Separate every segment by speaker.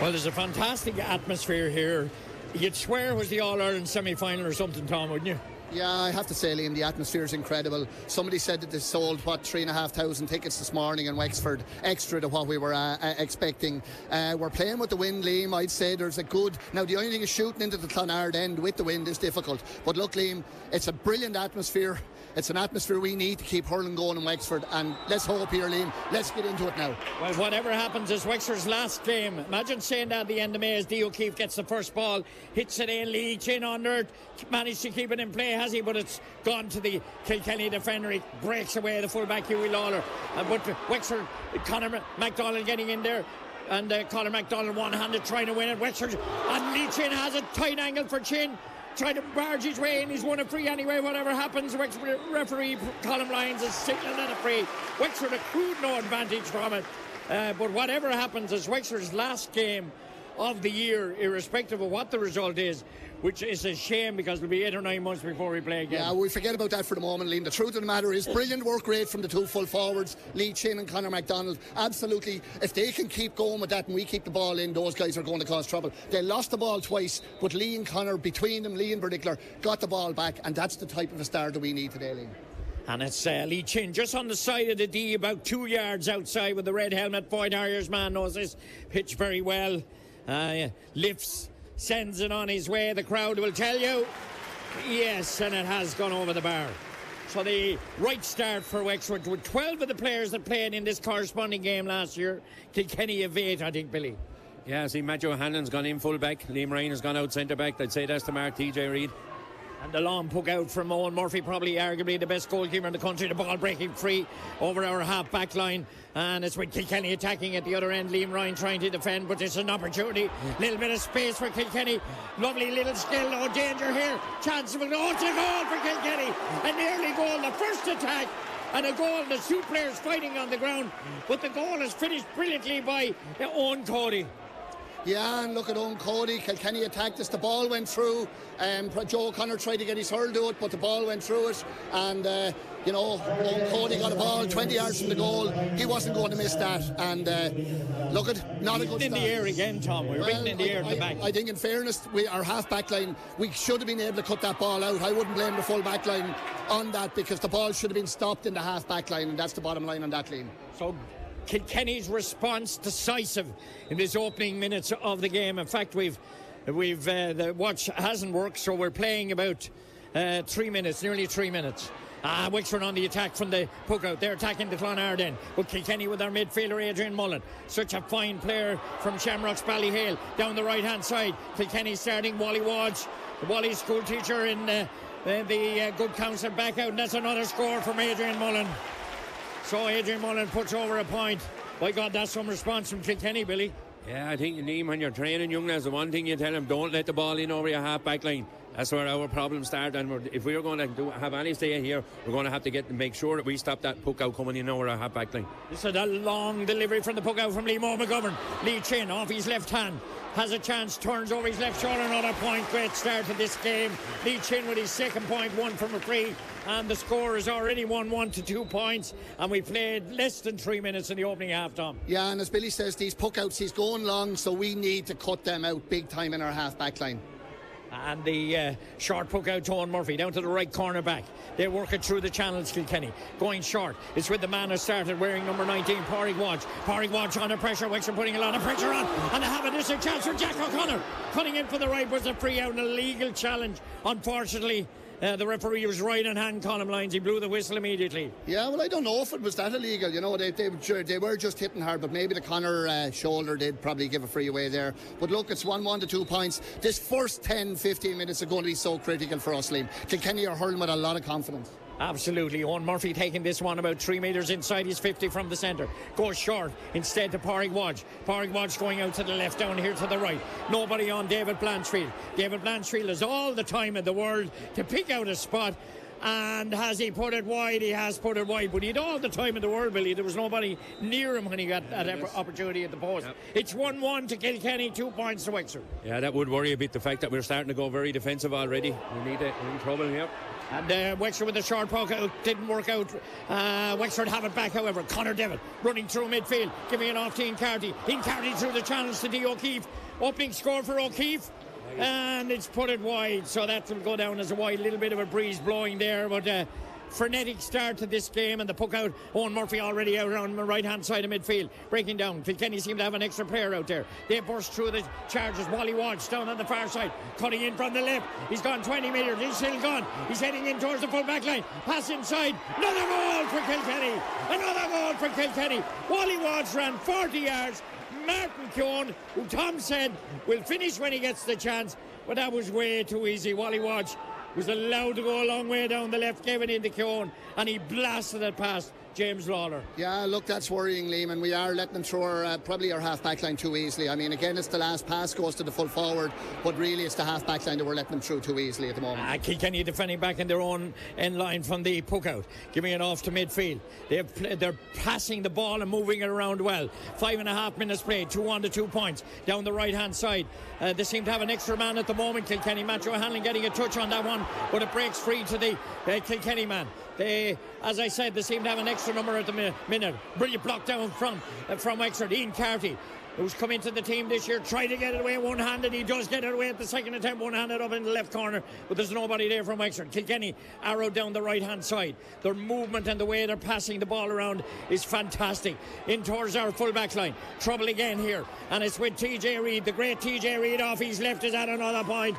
Speaker 1: Well, there's a fantastic atmosphere here. You'd swear it was the All-Ireland semi-final or something, Tom, wouldn't you?
Speaker 2: Yeah, I have to say, Liam, the atmosphere is incredible. Somebody said that they sold, 3,500 tickets this morning in Wexford, extra to what we were expecting. We're playing with the wind, Liam. I'd say there's a good... Now, the only thing is shooting into the Clonard end with the wind is difficult. But look, Liam, it's a brilliant atmosphere. It's an atmosphere we need to keep hurling going in Wexford. And let's hope here, Liam. Let's get into it now.
Speaker 1: Well, whatever happens is Wexford's last game. Imagine saying that at the end of May as Dee O'Keefe gets the first ball, hits it in, Leach in under it, managed to keep it in play, has he? But it's gone to the Kilkenny defender. He breaks away the fullback Hughie Lawler. But Wexford, Conor MacDonald getting in there. And Conor MacDonald one-handed trying to win it. Wexford and Leach in has a tight angle for Chin. Trying to barge his way in. He's won a free anyway. Whatever happens, Wexford referee Colin Lyons is signaling at a free. Wexford accrued no advantage from it. But whatever happens, it's Wexford's last game of the year, irrespective of what the result is, which is a shame because it'll be 8 or 9 months before we play again.
Speaker 2: Yeah, we forget about that for the moment, Liam. The truth of the matter is brilliant work rate from the two full forwards, Lee Chin and Conor MacDonald. Absolutely, if they can keep going with that and we keep the ball in, those guys are going to cause trouble. They lost the ball twice, but Lee and Conor, between them, Lee in particular, got the ball back, and that's the type of a start that we need today, Liam.
Speaker 1: And it's Lee Chin just on the side of the D, about 2 yards outside with the red helmet. Boyd Harriers man knows this pitch very well. Lifts, sends it on his way. The crowd will tell you yes, and it has gone over the bar. So the right start for Wexford with 12 of the players that played in this corresponding game last year. Kilkenny of 8, I think, Billy.
Speaker 3: Yeah, see, Matthew O'Hanlon's gone in full back. Liam Ryan has gone out centre back. I'd say that's the mark, TJ Reid.
Speaker 1: And the long puck out from Owen Murphy, probably arguably the best goalkeeper in the country. The ball breaking free over our half-back line. And it's with Kilkenny attacking at the other end. Liam Ryan trying to defend, but it's an opportunity. Little bit of space for Kilkenny. Lovely little skill. No danger here. Chance of a goal. It's a goal for Kilkenny. An early goal. The first attack. And a goal. There's two players fighting on the ground. But the goal is finished brilliantly by Owen Cody.
Speaker 2: Yeah, and look at Owen Cody. Kilkenny attacked us. The ball went through. Joe O'Connor tried to get his hurl to it, but the ball went through it. And, Owen Cody got a ball 20 yards from the goal. He wasn't going to miss that. And look at, not a good start.
Speaker 1: In the air again, Tom. We were beaten in the air at the back.
Speaker 2: I think, in fairness, our half-back line, we should have been able to cut that ball out. I wouldn't blame the full-back line on that because the ball should have been stopped in the half-back line, and that's the bottom line on that, Liam.
Speaker 1: So Kilkenny's response decisive in this opening minutes of the game. In fact, we've the watch hasn't worked, so we're playing about 3 minutes, nearly 3 minutes. Wexford on the attack from the puck out. They're attacking the Clonard end. But Kilkenny with their midfielder Adrian Mullen. Such a fine player from Shamrocks Ballyhale down the right hand side. Kilkenny starting Wally Wadge, Wally's school teacher in the good counsel back out, and that's another score from Adrian Mullen. So Adrian Mullen puts over a point. By God, that's some response from Kilkenny, Billy.
Speaker 3: Yeah, I think, Liam, when you're training young lads, the one thing you tell them, don't let the ball in over your half-back line. That's where our problems start. And if we're going to have any stay here, we're going to have to make sure that we stop that puck out coming in over our half-back line.
Speaker 1: This is a long delivery from the puck out from Liam McGovern. Lee Chin off his left hand. Has a chance, turns over his left shoulder, another point. Great start to this game. Lee Chin with his second point, one from a free. And the score is already 1-1 to 2 points. And we played less than 3 minutes in the opening half, Tom.
Speaker 2: Yeah, and as Billy says, these puck outs, he's going long, so we need to cut them out big time in our half-back line.
Speaker 1: And the short puck out to Owen Murphy down to the right corner back. They're working through the channels, Kilkenny. Going short. It's with the man who started wearing number 19, Pádraig Wadge. Pádraig Wadge under pressure. Wexford putting a lot of pressure on. And they have it. It's a chance for Jack O'Connor. Cutting in for the right was a free out, an illegal challenge. Unfortunately, the referee was right on hand, Colin Lyons. He blew the whistle immediately.
Speaker 2: Yeah, well, I don't know if it was that illegal. You know, they were just hitting hard, but maybe the Connor shoulder did probably give a free away there. But look, it's 1-1 to 2 points. This first 10-15 minutes are going to be so critical for us, Liam. Kilkenny are hurling with a lot of confidence.
Speaker 1: Absolutely. Owen Murphy taking this one about 3 metres inside his 50 from the centre. Goes short instead to Pádraig Wadge. Pádraig Wadge going out to the left, down here to the right. Nobody on David Blanchfield. David Blanchfield has all the time in the world to pick out a spot. And has he put it wide? He has put it wide. But he had all the time in the world, Billy. There was nobody near him when he got that opportunity at the post. Yep. It's 1-1 to Kilkenny, 2 points to Wexford.
Speaker 3: Yeah, that would worry a bit, the fact that we're starting to go very defensive already. We're in trouble here.
Speaker 1: And Wexford with the short poke out, didn't work out. Wexford have it back, however. Connor Devitt running through midfield, giving it off to Ian Carty. Ian Carty through the channels to D. O'Keefe. Opening score for O'Keefe. And it's put it wide, so that will go down as a wide. Little bit of a breeze blowing there, but frenetic start to this game, and the puck out. Owen Murphy already out on the right hand side of midfield, breaking down. Kilkenny seem to have an extra player out there. They burst through the charges. Wally Walsh down on the far side, cutting in from the left. He's gone 20 metres. He's still gone. He's heading in towards the full back line. Pass inside. Another goal for Kilkenny. Another goal for Kilkenny. Wally Walsh ran 40 yards. Martin Keown, who Tom said will finish when he gets the chance, but that was way too easy. Wally Walsh was allowed to go a long way down the left, gave it into Keown, and he blasted it past James Lawler.
Speaker 2: Yeah, look, that's worrying, Liam, and we are letting them throw probably our half-back line too easily. I mean, again, it's the last pass goes to the full forward, but really it's the half-back line that we're letting them through too easily at the moment.
Speaker 1: Kilkenny defending back in their own end line from the puck out, giving it off to midfield. They're passing the ball and moving it around well. 5.5 minutes played, 2-1 to 2 points down the right-hand side. They seem to have an extra man at the moment, Kilkenny. Matthew O'Hanlon getting a touch on that one, but it breaks free to the Kilkenny man. They, as I said, they seem to have an extra number at the minute. Brilliant block down from Wexford. Ian Carty, who's come into the team this year, tried to get it away one-handed. He does get it away at the second attempt, one-handed up in the left corner, but there's nobody there from Wexford. Kilkenny arrowed down the right-hand side. Their movement and the way they're passing the ball around is fantastic. In towards our full-back line. Trouble again here, and it's with TJ Reid. The great TJ Reid off his left is at another point.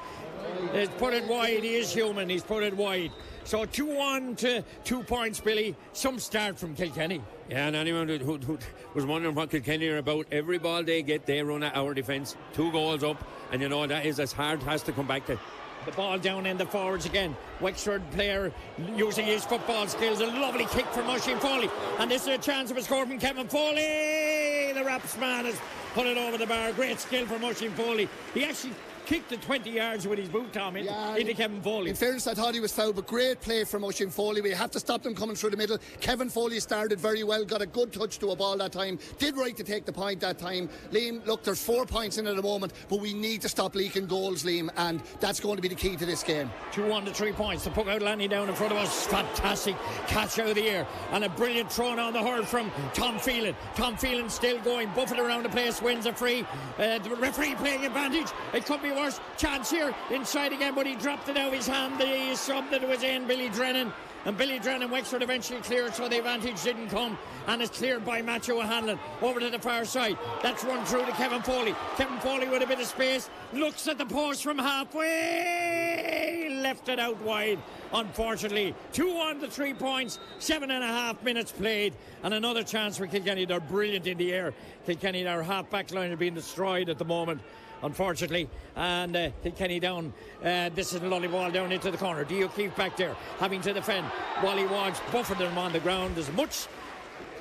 Speaker 1: He's put it wide. He is human. He's put it wide. So 2-1 to 2 points, Billy. Some start from Kilkenny.
Speaker 3: Yeah, and anyone who was wondering what Kilkenny are about, every ball they get, they run at our defence. 2 goals up, and you know that is as hard has to come back to.
Speaker 1: The ball down in the forwards again. Wexford player using his football skills. A lovely kick from Oisin Foley. And this is a chance of a score from Kevin Foley. The Raps man has put it over the bar. Great skill from Oisin Foley. He actually kicked it 20 yards with his boot, Tom, into Kevin Foley.
Speaker 2: In fairness, I thought he was fouled, but great play from Oisin Foley. We have to stop them coming through the middle. Kevin Foley started very well, got a good touch to a ball that time, did right to take the point that time. Liam, look, there's 4 points in at the moment, but we need to stop leaking goals, Liam, and that's going to be the key to this game.
Speaker 1: 2-1 to 3 points. The puck out landing down in front of us. Fantastic catch out of the air, and a brilliant throw on the hurl from Tom Phelan. Tom Phelan still going, buffeted around the place, wins a free. The referee playing advantage. It could be worse. Chance here inside again, but he dropped it out of his hand. The sub that was in, Billy Drennan. And Billy Drennan, Wexford eventually cleared, so the advantage didn't come. And it's cleared by Matthew O'Hanlon over to the far side. That's run through to Kevin Foley. Kevin Foley with a bit of space. Looks at the post from halfway. Left it out wide, unfortunately. 2-1 to 3 points. 7.5 minutes played. And another chance for Kilkenny. They're brilliant in the air. Kilkenny, their half-back line are being destroyed at the moment, unfortunately, and Kilkenny down. This is a lovely ball down into the corner. D. O'Keefe back there, having to defend. Wally Walsh buffered them on the ground. There's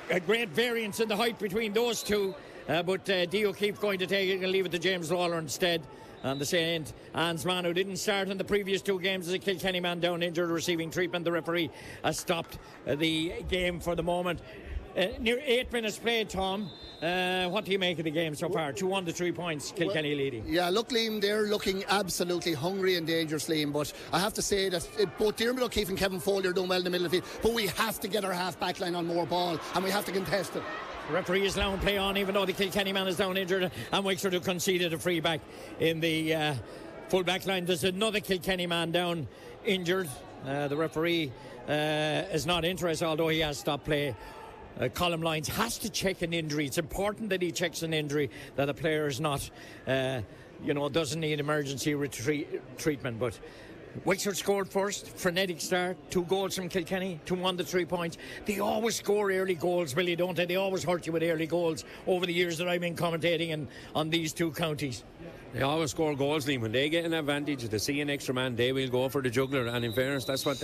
Speaker 1: a great variance in the height between those two, but D. O'Keefe going to take it and leave it to James Lawler instead. And the St. Anne's man, who didn't start in the previous 2 games, is a Kilkenny man down injured, receiving treatment. The referee has stopped the game for the moment. Near 8 minutes played, Tom. What do you make of the game so far? 2-1 to 3 points, Kilkenny leading.
Speaker 2: Yeah, look, Liam, they're looking absolutely hungry and dangerous, Liam, but I have to say that both Diarmuid O'Keefe and Kevin Foley are doing well in the middle of the field, but we have to get our half-back line on more ball, and we have to contest it.
Speaker 1: The referee is allowing play on, even though the Kilkenny man is down injured, and Wexford have conceded a free back in the full-back line. There's another Kilkenny man down injured. The referee is not interested, although he has stopped play. Colin Lyons has to check an injury. It's important that he checks an injury, that a player is not, doesn't need emergency treatment. But Wexford scored first, frenetic start, 2 goals from Kilkenny, 2-1 to 3 points. They always score early goals, Billy, don't they? They always hurt you with early goals over the years that I've been commentating on these 2 counties.
Speaker 3: They always score goals, Liam. When they get an advantage, they see an extra man, they will go for the juggler. And in fairness, that's what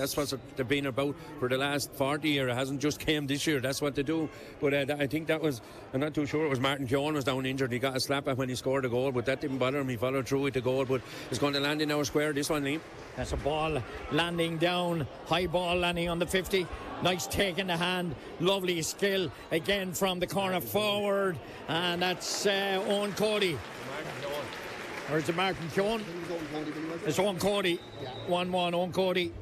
Speaker 3: they've been about for the last 40 years. It hasn't just came this year. That's what they do. But I think that was, I'm not too sure, it was Martin Keown was down injured. He got a slap at when he scored a goal, but that didn't bother him. He followed through with the goal, but it's going to land in our square, this one, Liam.
Speaker 1: That's a ball landing down, high ball landing on the 50. Nice take in the hand, lovely skill again from the corner forward, and that's Owen Cody. Or is it Martin Keown? It's Owen Cody. 1-1, Owen Cody.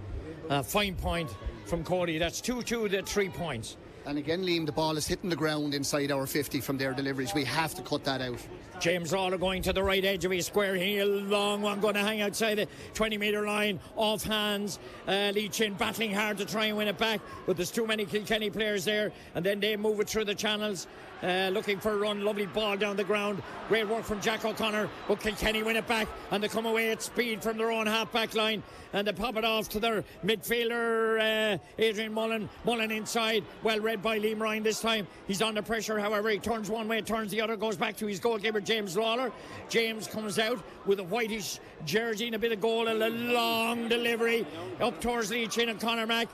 Speaker 1: Fine point from Cody. That's 2-2 to 3 points.
Speaker 2: And again, Liam, the ball is hitting the ground inside our 50 from their deliveries. We have to cut that out.
Speaker 1: James Lawler going to the right edge of his square here. Long one going to hang outside the 20-metre line. Off hands. Lee Chin battling hard to try and win it back. But there's too many Kilkenny players there. And then they move it through the channels. Looking for a run. Lovely ball down the ground. Great work from Jack O'Connor. But Kilkenny win it back. And they come away at speed from their own half-back line. And they pop it off to their midfielder, Adrian Mullen. Mullen inside. Well read by Liam Ryan this time. He's under pressure. However, he turns one way, turns the other. Goes back to his goalkeeper, James Lawler. James comes out with a whitish jersey and a bit of goal and a long delivery up towards Lee Chin and Conor Mack.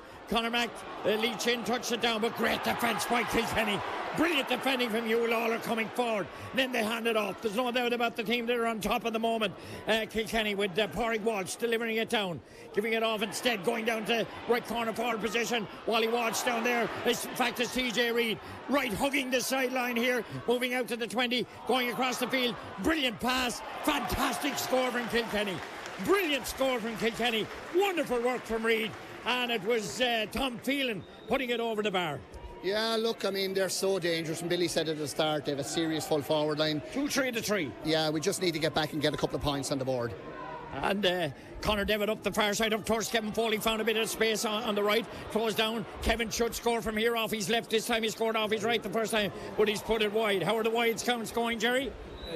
Speaker 1: Lee Chin touched it down, but great defence by Kilkenny. Brilliant defending from Hugh Lawler coming forward. Then they hand it off. There's no doubt about the team that are on top at the moment. Kilkenny with Pádraig Walsh delivering it down, giving it off instead, going down to right corner forward position. Wally Walsh down there. In fact, it's TJ Reid right hugging the sideline here, moving out to the 20, going across the field. Brilliant pass. Fantastic score from Kilkenny. Brilliant score from Kilkenny. Wonderful work from Reid. And it was Tom Phelan putting it over the bar.
Speaker 2: Yeah, look, I mean, they're so dangerous. And Billy said at the start, they have a serious full forward line.
Speaker 1: 2-3 to 3.
Speaker 2: Yeah, we just need to get back and get a couple of points on the board.
Speaker 1: And Conor Devitt up the far side, up towards Kevin Foley, found a bit of space on the right, throws down. Kevin should score from here off his left. This time he scored off his right the first time, but he's put it wide. How are the wides counts going, Jerry?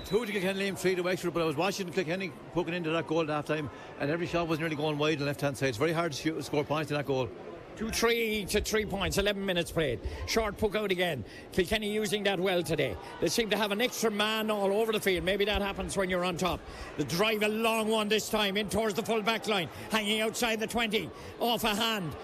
Speaker 4: 2 to Kilkenny, 3 to Wexford, but I was watching Kilkenny poking into that goal at half time, and every shot was nearly going wide on the left hand side. It's very hard to score points in that goal.
Speaker 1: 2-3 to 3 points, 11 minutes played. Short puck out again. Kilkenny using that well today. They seem to have an extra man all over the field. Maybe that happens when you're on top. The drive, a long one this time, in towards the full back line, hanging outside the 20, off a hand.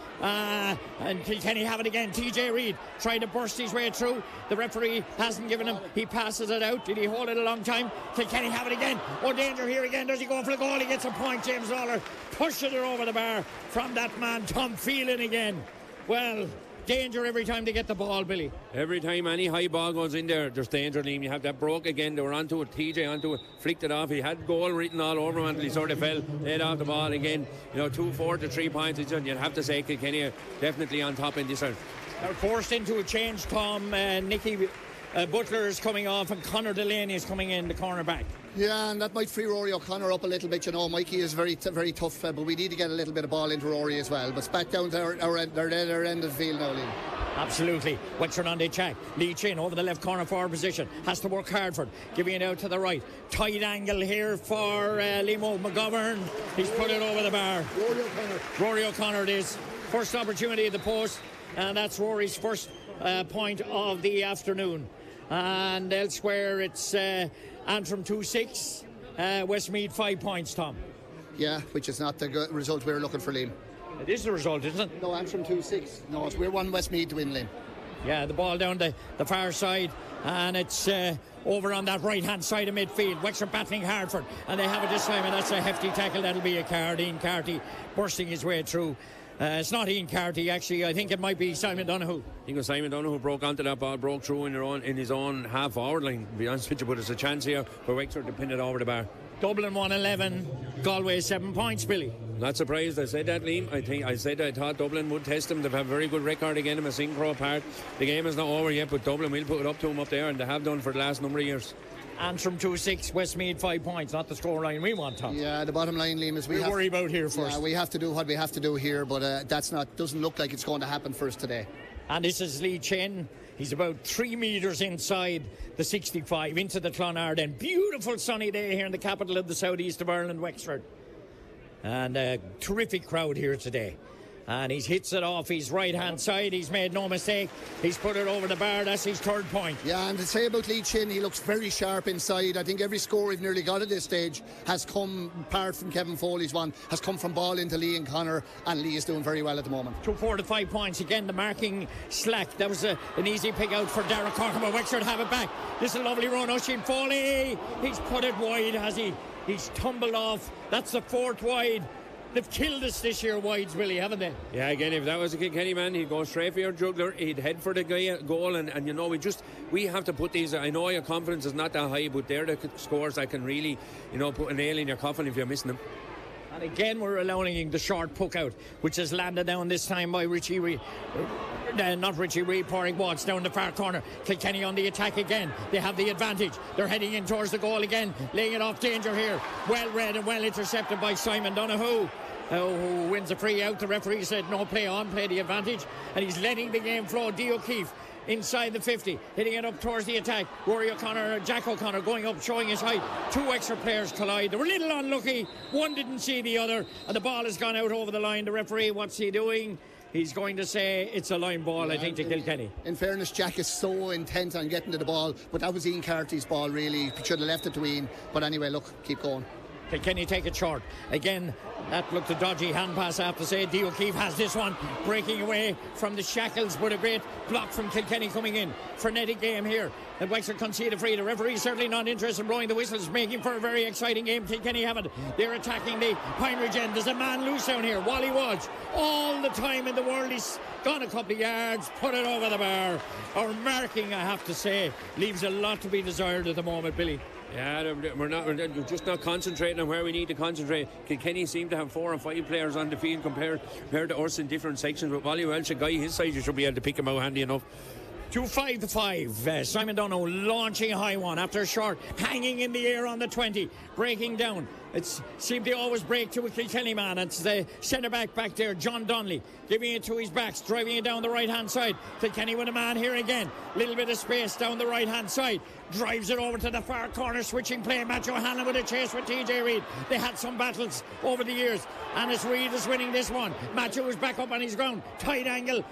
Speaker 1: And Kilkenny have it again. TJ Reid trying to burst his way through. The referee hasn't given him. He passes it out. Did he hold it a long time? Kilkenny have it again. Oh, danger here again. Does he go for the goal? He gets a point. James Lawler pushing it over the bar from that man, Tom Phelan again. Well, danger every time they get the ball, Billy.
Speaker 3: Every time any high ball goes in there, there's danger, Liam. You have that broke again. They were onto it. TJ onto it, flicked it off. He had goal written all over him until he sort of fell, laid off the ball again. 2-4 to 3 points. You'd have to say Kilkenny are definitely on top in this one.
Speaker 1: They're forced into a change, Tom. Nicky Butler is coming off and Conor Delaney is coming in, the cornerback.
Speaker 2: Yeah, and that might free Rory O'Connor up a little bit. Mikey is very tough, but we need to get a little bit of ball into Rory as well. But it's back down to our end of the field now, Liam.
Speaker 1: Absolutely. Wexford on the attack. Lee Chin over the left corner forward position. Has to work hard for it. Giving it out to the right. Tight angle here for Liam McGovern. He's put it over the bar. Rory O'Connor it is. First opportunity at the post. And that's Rory's first point of the afternoon. And elsewhere it's Antrim 2-6, Westmeath 5 points, Tom.
Speaker 2: Yeah, which is not the result we're looking for, Liam.
Speaker 1: It is the result, isn't it?
Speaker 2: No, Antrim 2-6. No, we're one Westmeath to win, Liam.
Speaker 1: Yeah, the ball down the far side, and it's over on that right-hand side of midfield. Wexford battling hard for it, and they have it this time, and that's a hefty tackle. That'll be a card. Ian Carty bursting his way through. It's not Ian Carty, actually. I think it might be Simon Donoghue.
Speaker 3: I think it was Simon Donoghue broke onto that ball, broke through in his own half-forward line, to be honest with you, but there's a chance here for Wexford to pin it over the bar.
Speaker 1: Dublin 1-11, Galway 7 points, Billy.
Speaker 3: Not surprised I said that, Liam. I thought Dublin would test them. They've had a very good record again in a Sincro apart. The game is not over yet, but Dublin will put it up to them up there, and they have done for the last number of years.
Speaker 1: Antrim 2-6, Westmeath 5 points, not the scoreline we want, Tom.
Speaker 2: Yeah, the bottom line, Liam, is we
Speaker 1: worry about here first.
Speaker 2: Yeah, we have to do what we have to do here, but doesn't look like it's going to happen for us today.
Speaker 1: And this is Lee Chin. He's about 3 metres inside the 65 into the Clonard. Beautiful sunny day here in the capital of the southeast of Ireland, Wexford. And a terrific crowd here today. And he hits it off his right-hand side. He's made no mistake. He's put it over the bar. That's his 3rd point.
Speaker 2: Yeah, and to say about Lee Chin, he looks very sharp inside. I think every score we've nearly got at this stage has come, apart from Kevin Foley's one, has come from ball into Lee and Conor, and Lee is doing very well at the moment.
Speaker 1: 4 to 5 points. Again, the marking slack. That was an easy pick out for Darragh Corker, but Wexford have it back. This is a lovely run. Oisin Foley. He's put it wide, has he? He's tumbled off. That's the 4th wide. They've killed us this year, wides, Willie, haven't they?
Speaker 3: Yeah, again, if that was a Kilkenny man, he'd go straight for your juggler. He'd head for the goal, and we have to put these. I know your confidence is not that high, but they're the scores that can really, put a nail in your coffin if you're missing them.
Speaker 1: And again, we're allowing the short puck out, which has landed down this time by Richie Reid. Not Richie Reid, pouring Watts down the far corner. Kilkenny on the attack again. They have the advantage. They're heading in towards the goal again, laying it off danger here. Well read and well intercepted by Simon Donoghue, who wins a free out. The referee said no, play on, play the advantage, and he's letting the game flow. Dee O'Keefe inside the 50, hitting it up towards the attack. Rory O'Connor, Jack O'Connor going up, showing his height. Two extra players collide. They were a little unlucky. One didn't see the other, and the ball has gone out over the line. The referee, what's he doing? He's going to say it's a line ball, I think, to Kilkenny.
Speaker 2: In fairness, Jack is so intent on getting to the ball, but that was Ian Carty's ball, really. He should have left it to Ian. But anyway, look, keep going.
Speaker 1: Kilkenny take it short. Again, that looked a dodgy hand pass, I have to say. Dee O'Keefe has this one, breaking away from the shackles, but a great block from Kilkenny coming in. Frenetic game here. And Wexford concede a free. The referee certainly not interested in blowing the whistles, making for a very exciting game. Kilkenny have it. They're attacking the Pine Ridge end. There's a man loose down here. Wally Walsh, all the time in the world. He's gone a couple of yards, put it over the bar. Our marking, I have to say, leaves a lot to be desired at the moment, Billy.
Speaker 3: Yeah, we're just not concentrating on where we need to concentrate. Kilkenny seem to have 4 or 5 players on the field compared to us in different sections. But Wally Welsh, a guy his size, you should be able to pick him out handy enough.
Speaker 1: 2-5-5. Simon Donoghue launching a high one after a short, hanging in the air on the 20, breaking down. It seemed to always break to a Kilkenny man. It's the centre back there, John Donnelly, giving it to his backs, driving it down the right hand side. Kilkenny with a man here again, little bit of space down the right hand side, drives it over to the far corner, switching play. Matt O'Hanlon with a chase with TJ Reid. They had some battles over the years. Annis Reid is winning this one. Matthew is back up on his ground, tight angle,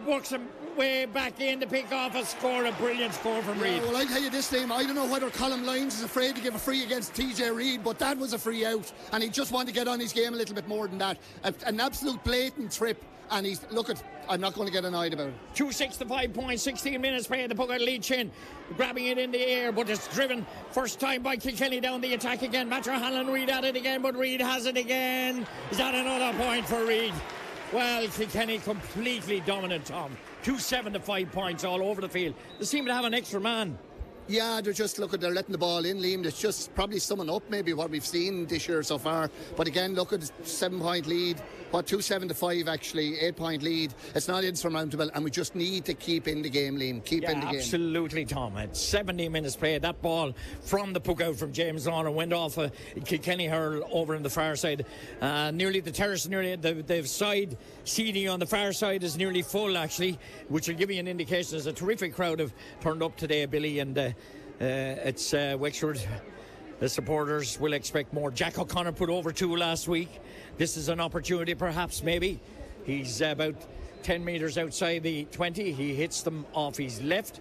Speaker 1: works him way back in to pick off a score. A brilliant score from Reid.
Speaker 2: Well, I tell you this, Liam, I don't know whether Colin Lyons is afraid to give a free against TJ Reid, but that was a free out, and he just wanted to get on his game a little bit more than that. An absolute blatant trip, and I'm not going to get annoyed about it.
Speaker 1: 2-6 to 5 points, 16 minutes playing. The puck out Lee Chin, grabbing it in the air, but it's driven first time by Kilkenny down the attack again. Matt O'Hanlon, Reid at it again, but Reid has it again. Is that another point for Reid? Well, Kilkenny completely dominant, Tom. 2-7 to 5 points all over the field. They seem to have an extra man.
Speaker 2: Yeah, they're letting the ball in, Liam. It's just probably summing up maybe what we've seen this year so far. But again, look at 7-point lead. 2-7 to 5 actually, 8-point lead. It's not insurmountable, and we just need to keep in the game, Liam. Keep in the game.
Speaker 1: Absolutely, Tom. At 70 minutes played, that ball from the puck out from James Lawler went off a Kilkenny hurl over on the far side. Nearly the terrace, the side seating on the far side is nearly full actually, which will give you an indication. There's a terrific crowd have turned up today, Billy, and it's Wexford. The supporters will expect more. Jack O'Connor put over 2 last week. This is an opportunity, perhaps, maybe. He's about 10 metres outside the 20. He hits them off his left,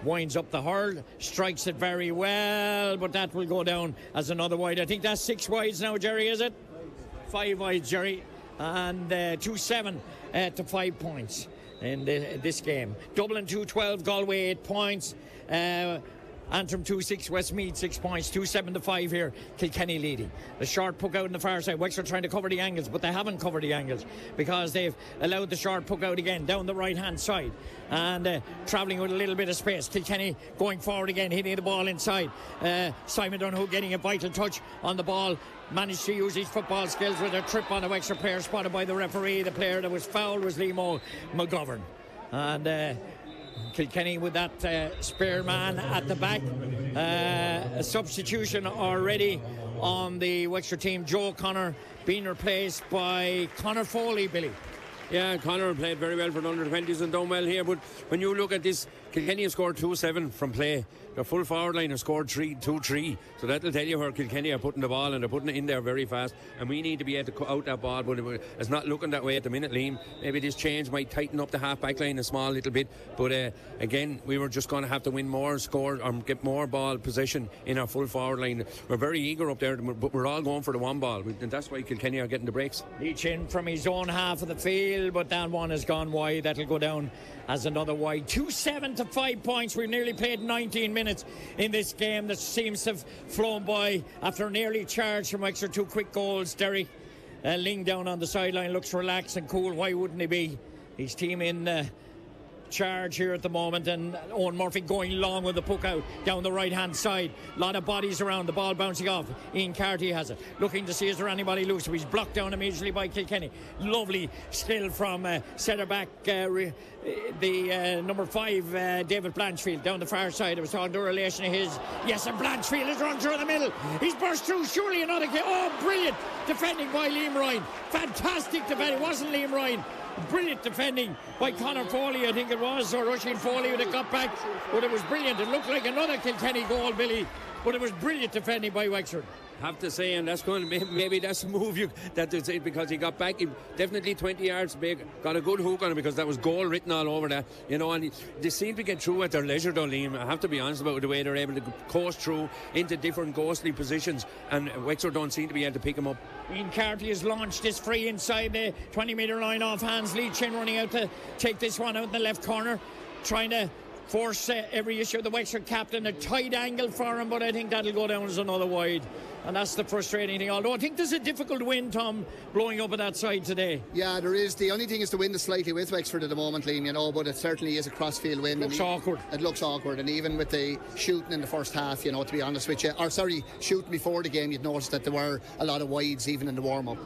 Speaker 1: winds up the hurl, strikes it very well, but that will go down as another wide. I think that's 6 wides now, Jerry, is it? 5 wides, Jerry. And 2-7 to 5 points in this game. Dublin 2-12, Galway 8 points. Antrim 2-6, Westmeath 6 points, 2-7 to 5 here. Kilkenny leading. The short puck out on the far side. Wexford trying to cover the angles, but they haven't covered the angles because they've allowed the short puck out again down the right hand side and travelling with a little bit of space. Kilkenny going forward again, hitting the ball inside. Simon Donoghue getting a vital touch on the ball. Managed to use his football skills with a trip on a Wexford player spotted by the referee. The player that was fouled was Liam McGovern. And Kilkenny with that spare man at the back. A substitution already on the Wexford team. Joe Connor being replaced by Conor Foley, Billy.
Speaker 3: Yeah, Conor played very well for the under-20s and done well here, but when you look at this, Kilkenny has scored 2-7 from play. Their full forward line has scored 2-3, so that'll tell you where Kilkenny are putting the ball, and they're putting it in there very fast, and we need to be able to cut out that ball, but it's not looking that way at the minute, Liam. Maybe this change might tighten up the half-back line a small little bit, but again, we were just going to have to win more score or get more ball possession in our full forward line. We're very eager up there, but we're all going for the one ball, and that's why Kilkenny are getting the breaks.
Speaker 1: Each in from his own half of the field, but that one has gone wide. That'll go down as another wide. 2-7 to 5 points. We've nearly played 19 minutes in this game that seems to have flown by after an early charge from Wexford. 2 quick goals. Derry Ling down on the sideline looks relaxed and cool. Why wouldn't he be? His team in charge here at the moment, and Owen Murphy going long with the puck out down the right hand side. A lot of bodies around, the ball bouncing off. Ian Carty has it, looking to see is there anybody loose. He's blocked down immediately by Kilkenny. Lovely still from centre back the number 5 David Blanchfield down the far side. I was talking to a relation of his. Yes, and Blanchfield has run through the middle. He's burst through, surely another kick. Oh, brilliant defending by Liam Ryan. Fantastic defending. It wasn't Liam Ryan. Brilliant defending by Conor Foley, I think it was, or Rushing Foley with a cut back. But it was brilliant. It looked like another Kilkenny goal, Billy, but it was brilliant defending by Wexford.
Speaker 3: Have to say, and that's going to maybe that's a move because he got back. He definitely 20 yards big, got a good hook on it because that was goal written all over that, you know. And they seem to get through at their leisure, though, Liam. I have to be honest about the way they're able to coast through into different ghostly positions, and Wexford don't seem to be able to pick them up.
Speaker 1: Ian Carty has launched this free inside the 20-metre line off hands. Lee Chin running out to take this one out in the left corner, trying to force every issue of the Wexford captain. A tight angle for him, but I think that'll go down as another wide. And that's the frustrating thing. Although I think there's a difficult wind, Tom, blowing up at that side today.
Speaker 2: Yeah, there is. The only thing is the wind is slightly with Wexford at the moment, Liam, you know, but it certainly is a crossfield wind.
Speaker 1: Looks awkward.
Speaker 2: It looks awkward. And even with the shooting in the first half, you know, to be honest with you, shooting before the game, you'd notice that there were a lot of wides even in the warm-up.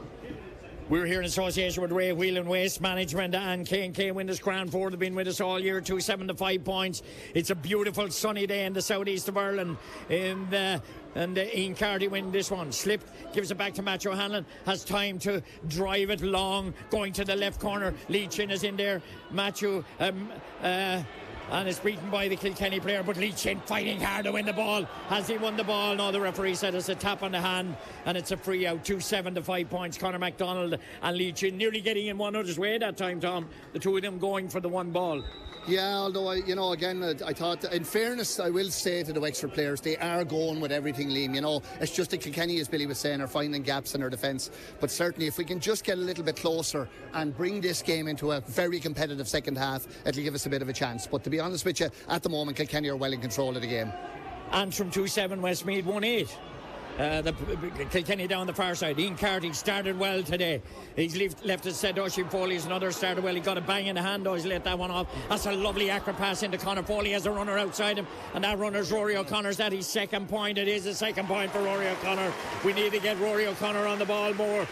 Speaker 1: We're here in association with Ray Wheel and Waste Management and K&K Windows Grand Ford. They've been with us all year, 2-7 to 5 points. It's a beautiful sunny day in the southeast of Ireland. And Ian Carty win this one. Slipped, gives it back to Matthew Hanlon. Has time to drive it long, going to the left corner. Lee Chin is in there. Matthew... and it's beaten by the Kilkenny player, but Lee Chin fighting hard to win the ball. Has he won the ball? No, the referee said it's a tap on the hand and it's a free out. 2-7 to 5 points. Conor MacDonald and Lee Chin nearly getting in one another's way that time, Tom. The two of them going for the one ball.
Speaker 2: Yeah, although, I thought, in fairness, I will say to the Wexford players, they are going with everything, Liam. You know, it's just that Kilkenny, as Billy was saying, are finding gaps in their defence. But certainly, if we can just get a little bit closer and bring this game into a very competitive second half, it'll give us a bit of a chance. But to be honest with you, at the moment, Kilkenny are well in control of the game.
Speaker 1: And from 2-7, Westmeath 1-8. The Kilkenny down the far side. Ian Carty started well today. He's left his set. Oisin Foley's another started well. He got a bang in the hand. He's let that one off. That's a lovely accurate pass into Conor Foley as a runner outside him. And that runner's Rory O'Connor's. That his second point. It is a second point for Rory O'Connor. We need to get Rory O'Connor on the ball more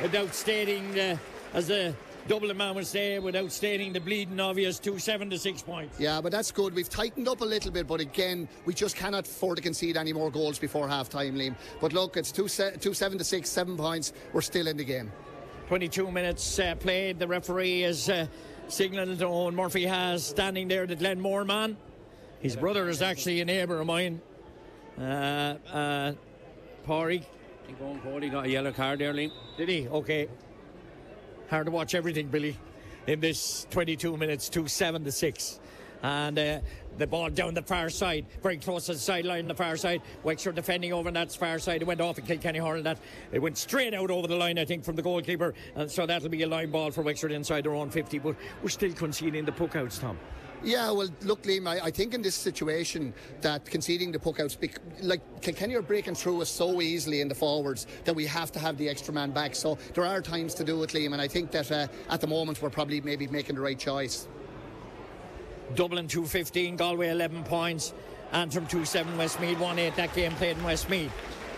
Speaker 1: without stating, as the Dublin man would say, without stating the bleeding obvious, 2-7 to 6 points.
Speaker 2: Yeah, but that's good. We've tightened up a little bit, but again, we just cannot afford to concede any more goals before half time, Liam. But look, it's 2-7 to 6, 7 points. We're still in the game.
Speaker 1: 22 minutes played. The referee is signalled to Owen Murphy has standing there, the Glenmore man. His brother is actually a neighbour of mine. Pori.
Speaker 3: I think Owen Cody got a yellow card there, Liam.
Speaker 1: Did he? Okay. Hard to watch everything, Billy, in this 22 minutes, 2-7 to 6. And the ball down the far side, very close to the sideline on the far side. Wexford defending over on that far side. It went off and Kilkenny hurled that. It went straight out over the line, I think, from the goalkeeper. And so that'll be a line ball for Wexford inside their own 50. But we're still conceding the puck outs, Tom.
Speaker 2: Yeah, well, look, Liam, I think in this situation that conceding the puckouts, like Kilkenny are breaking through us so easily in the forwards that we have to have the extra man back. So there are times to do it, Liam, and I think that at the moment we're probably maybe making the right choice.
Speaker 1: Dublin 2-15, Galway 11 points, Antrim 2-7, Westmeath 1-8. That game played in Westmeath.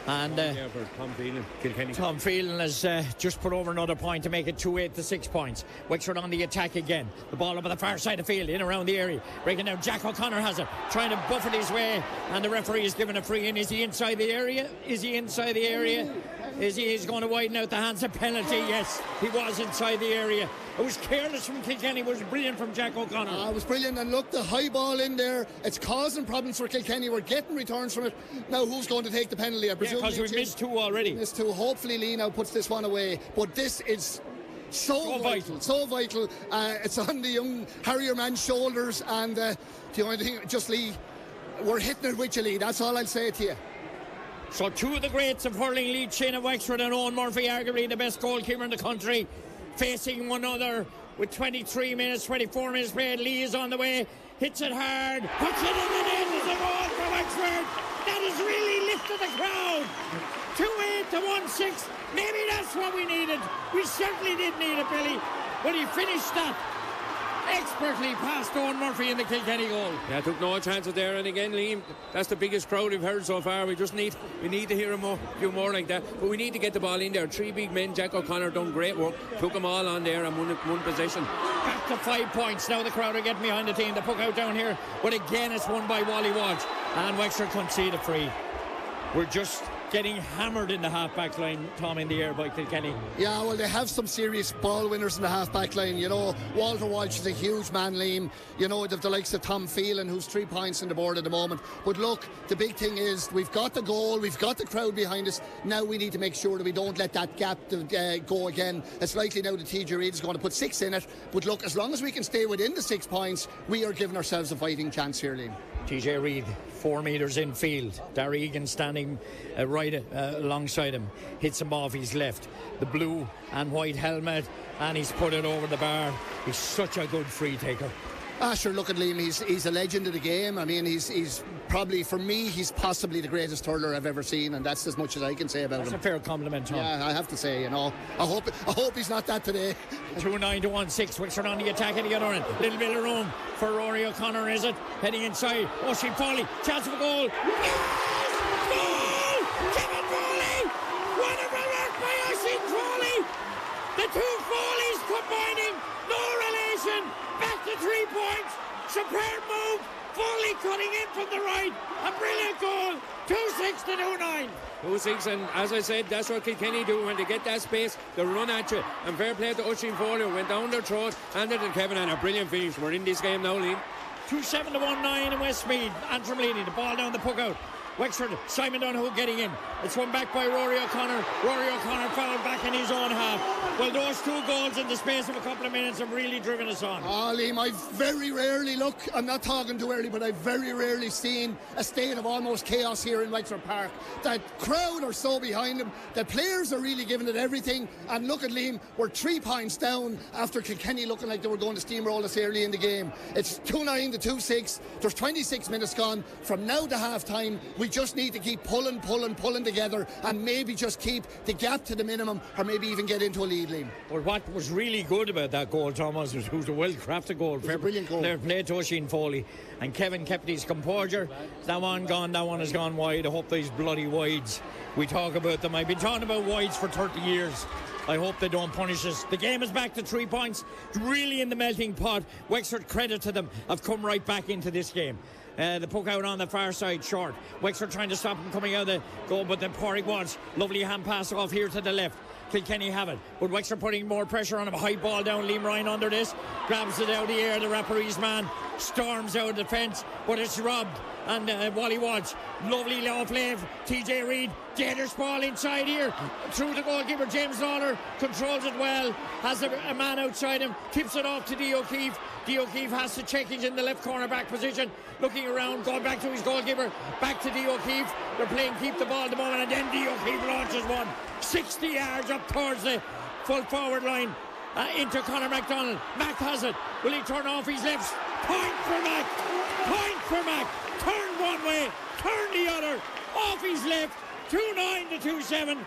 Speaker 1: And
Speaker 3: for Tom Phelan, Kilkenny.
Speaker 1: Tom Phelan has just put over another point to make it 2-8 to 6 points. Wexford on the attack again. The ball up at the far side of the field, in around the area. Breaking down, Jack O'Connor has it, trying to buffet his way, and the referee is giving a free in. Is he inside the area? Is he inside the area? He's going to widen out the hands. A penalty, yes. He was inside the area. It was careless from Kilkenny. It was brilliant from Jack O'Connor.
Speaker 2: It was brilliant, and look, the high ball in there, it's causing problems for Kilkenny. We're getting returns from it. Now who's going to take the penalty? I presume
Speaker 1: because we've missed two already.
Speaker 2: Missed two. Hopefully Lee now puts this one away, but this is so vital. It's on the young Harrier man's shoulders, and the only thing, just Lee, we're hitting it with you, Lee. That's all I'll say to you.
Speaker 1: So two of the greats of hurling, Lee Chin of Wexford and Owen Murphy, arguably the best goalkeeper in the country, facing one another with 24 minutes played. Lee is on the way, hits it hard, puts it in the net. It's a goal for Wexford. That has really lifted the crowd. 2-8 to 1-6. Maybe that's what we needed. We certainly did need it, Billy. But he finished that expertly past Owen Murphy in the Kilkenny goal.
Speaker 3: Yeah, took no chances there, and again, Liam, that's the biggest crowd we've heard so far. We just need to hear a few more like that, but we need to get the ball in there. 3 big men. Jack O'Connor done great work, took them all on there and won possession.
Speaker 1: Back to 5 points. Now the crowd are getting behind the team. The puck out down here, but again it's won by Wally Walsh, and Wexford concede a free. We're just getting hammered in the half-back line, Tom, in the air by Kilkenny.
Speaker 2: Yeah, well, they have some serious ball winners in the half-back line. You know, Walter Walsh is a huge man, Liam. You know, they've the likes of Tom Phelan, who's 3 points on the board at the moment. But look, the big thing is we've got the goal, we've got the crowd behind us. Now we need to make sure that we don't let that gap go again. It's likely now that TJ Reid is going to put 6 in it. But look, as long as we can stay within the 6 points, we are giving ourselves a fighting chance here, Liam.
Speaker 1: TJ Reid, 4 metres in field. Darragh Egan standing right alongside him. Hits him off his left. The blue and white helmet, and he's put it over the bar. He's such a good free taker.
Speaker 2: Sure, look at Liam, he's a legend of the game. I mean, he's probably, for me, he's possibly the greatest hurler I've ever seen, and that's as much as I can say about him.
Speaker 1: That's a fair compliment, Tom.
Speaker 2: Yeah, I have to say, you know. I hope he's not that today.
Speaker 1: 2-9 to 1-6. Wexford on the attack at the other end. Little bit of room for Rory O'Connor, is it? Heading inside. Oisin Foley. Chance of a goal. Yes! Goal! Kevin Foley! Wonderful work by Oisin Foley! The two Foleys combining. No relation. Back to 3 points. Superb move. Foley cutting in from the right. A brilliant goal. 2-6 to 2-9.
Speaker 3: 2-6, and as I said, that's what Kilkenny do when they get that space. They run at you. And fair play to Oisin Foley, went down their throat, handed it to Kevin, and a brilliant finish. We're in this game now, Liam.
Speaker 1: 2-7 to 1-9 in Westmeath. Antrim leading. The ball down the puck out. Wexford, Simon Donoghue getting in. It's won back by Rory O'Connor. Rory O'Connor fouled back in his own half. Well, those 2 goals in the space of a couple of minutes have really driven us on.
Speaker 2: Liam, I've very rarely, look, I'm not talking too early, but I've very rarely seen a state of almost chaos here in Wexford Park. That crowd are so behind them. The players are really giving it everything. And look at Liam, we're 3 points down after Kilkenny looking like they were going to steamroll us early in the game. It's 2-9 to 2-6. There's 26 minutes gone. From now to half-time, we just need to keep pulling together and maybe just keep the gap to the minimum, or maybe even get into a lead, Liam.
Speaker 1: Well, what was really good about that goal, Thomas, was it was a well-crafted goal.
Speaker 2: It was a brilliant goal.
Speaker 1: Fair play to Oisin Foley. And Kevin kept his composure. That one has gone wide. I hope these bloody wides, we talk about them. I've been talking about wides for 30 years. I hope they don't punish us. The game is back to 3 points. Really in the melting pot. Wexford, credit to them, have come right back into this game. The puck out on the far side, short. Wexford trying to stop him coming out of the goal, but the Pádraig Walsh, lovely hand pass off here to the left. Kilkenny have it, but Wexford putting more pressure on him. High ball down, Liam Ryan under this, grabs it out of the air. The referee's man storms out of the fence, but it's robbed. And Wally Walsh, lovely off lane. TJ Reid, dangerous ball inside here. Through the goalkeeper, James Lawler controls it well. Has a man outside him, tips it off to Dee O'Keefe. Dee O'Keefe has to check. He's in the left corner back position, looking around, going back to his goalkeeper, back to Dee O'Keefe. They're playing keep the ball at the moment, and then Dee O'Keefe launches one 60 yards up towards the full forward line into Conor MacDonald. Mac has it. Will he turn off his left? Point for Mac. Point for Mac. Turn one way, turn the other, off his left. 2-9 to 2-7.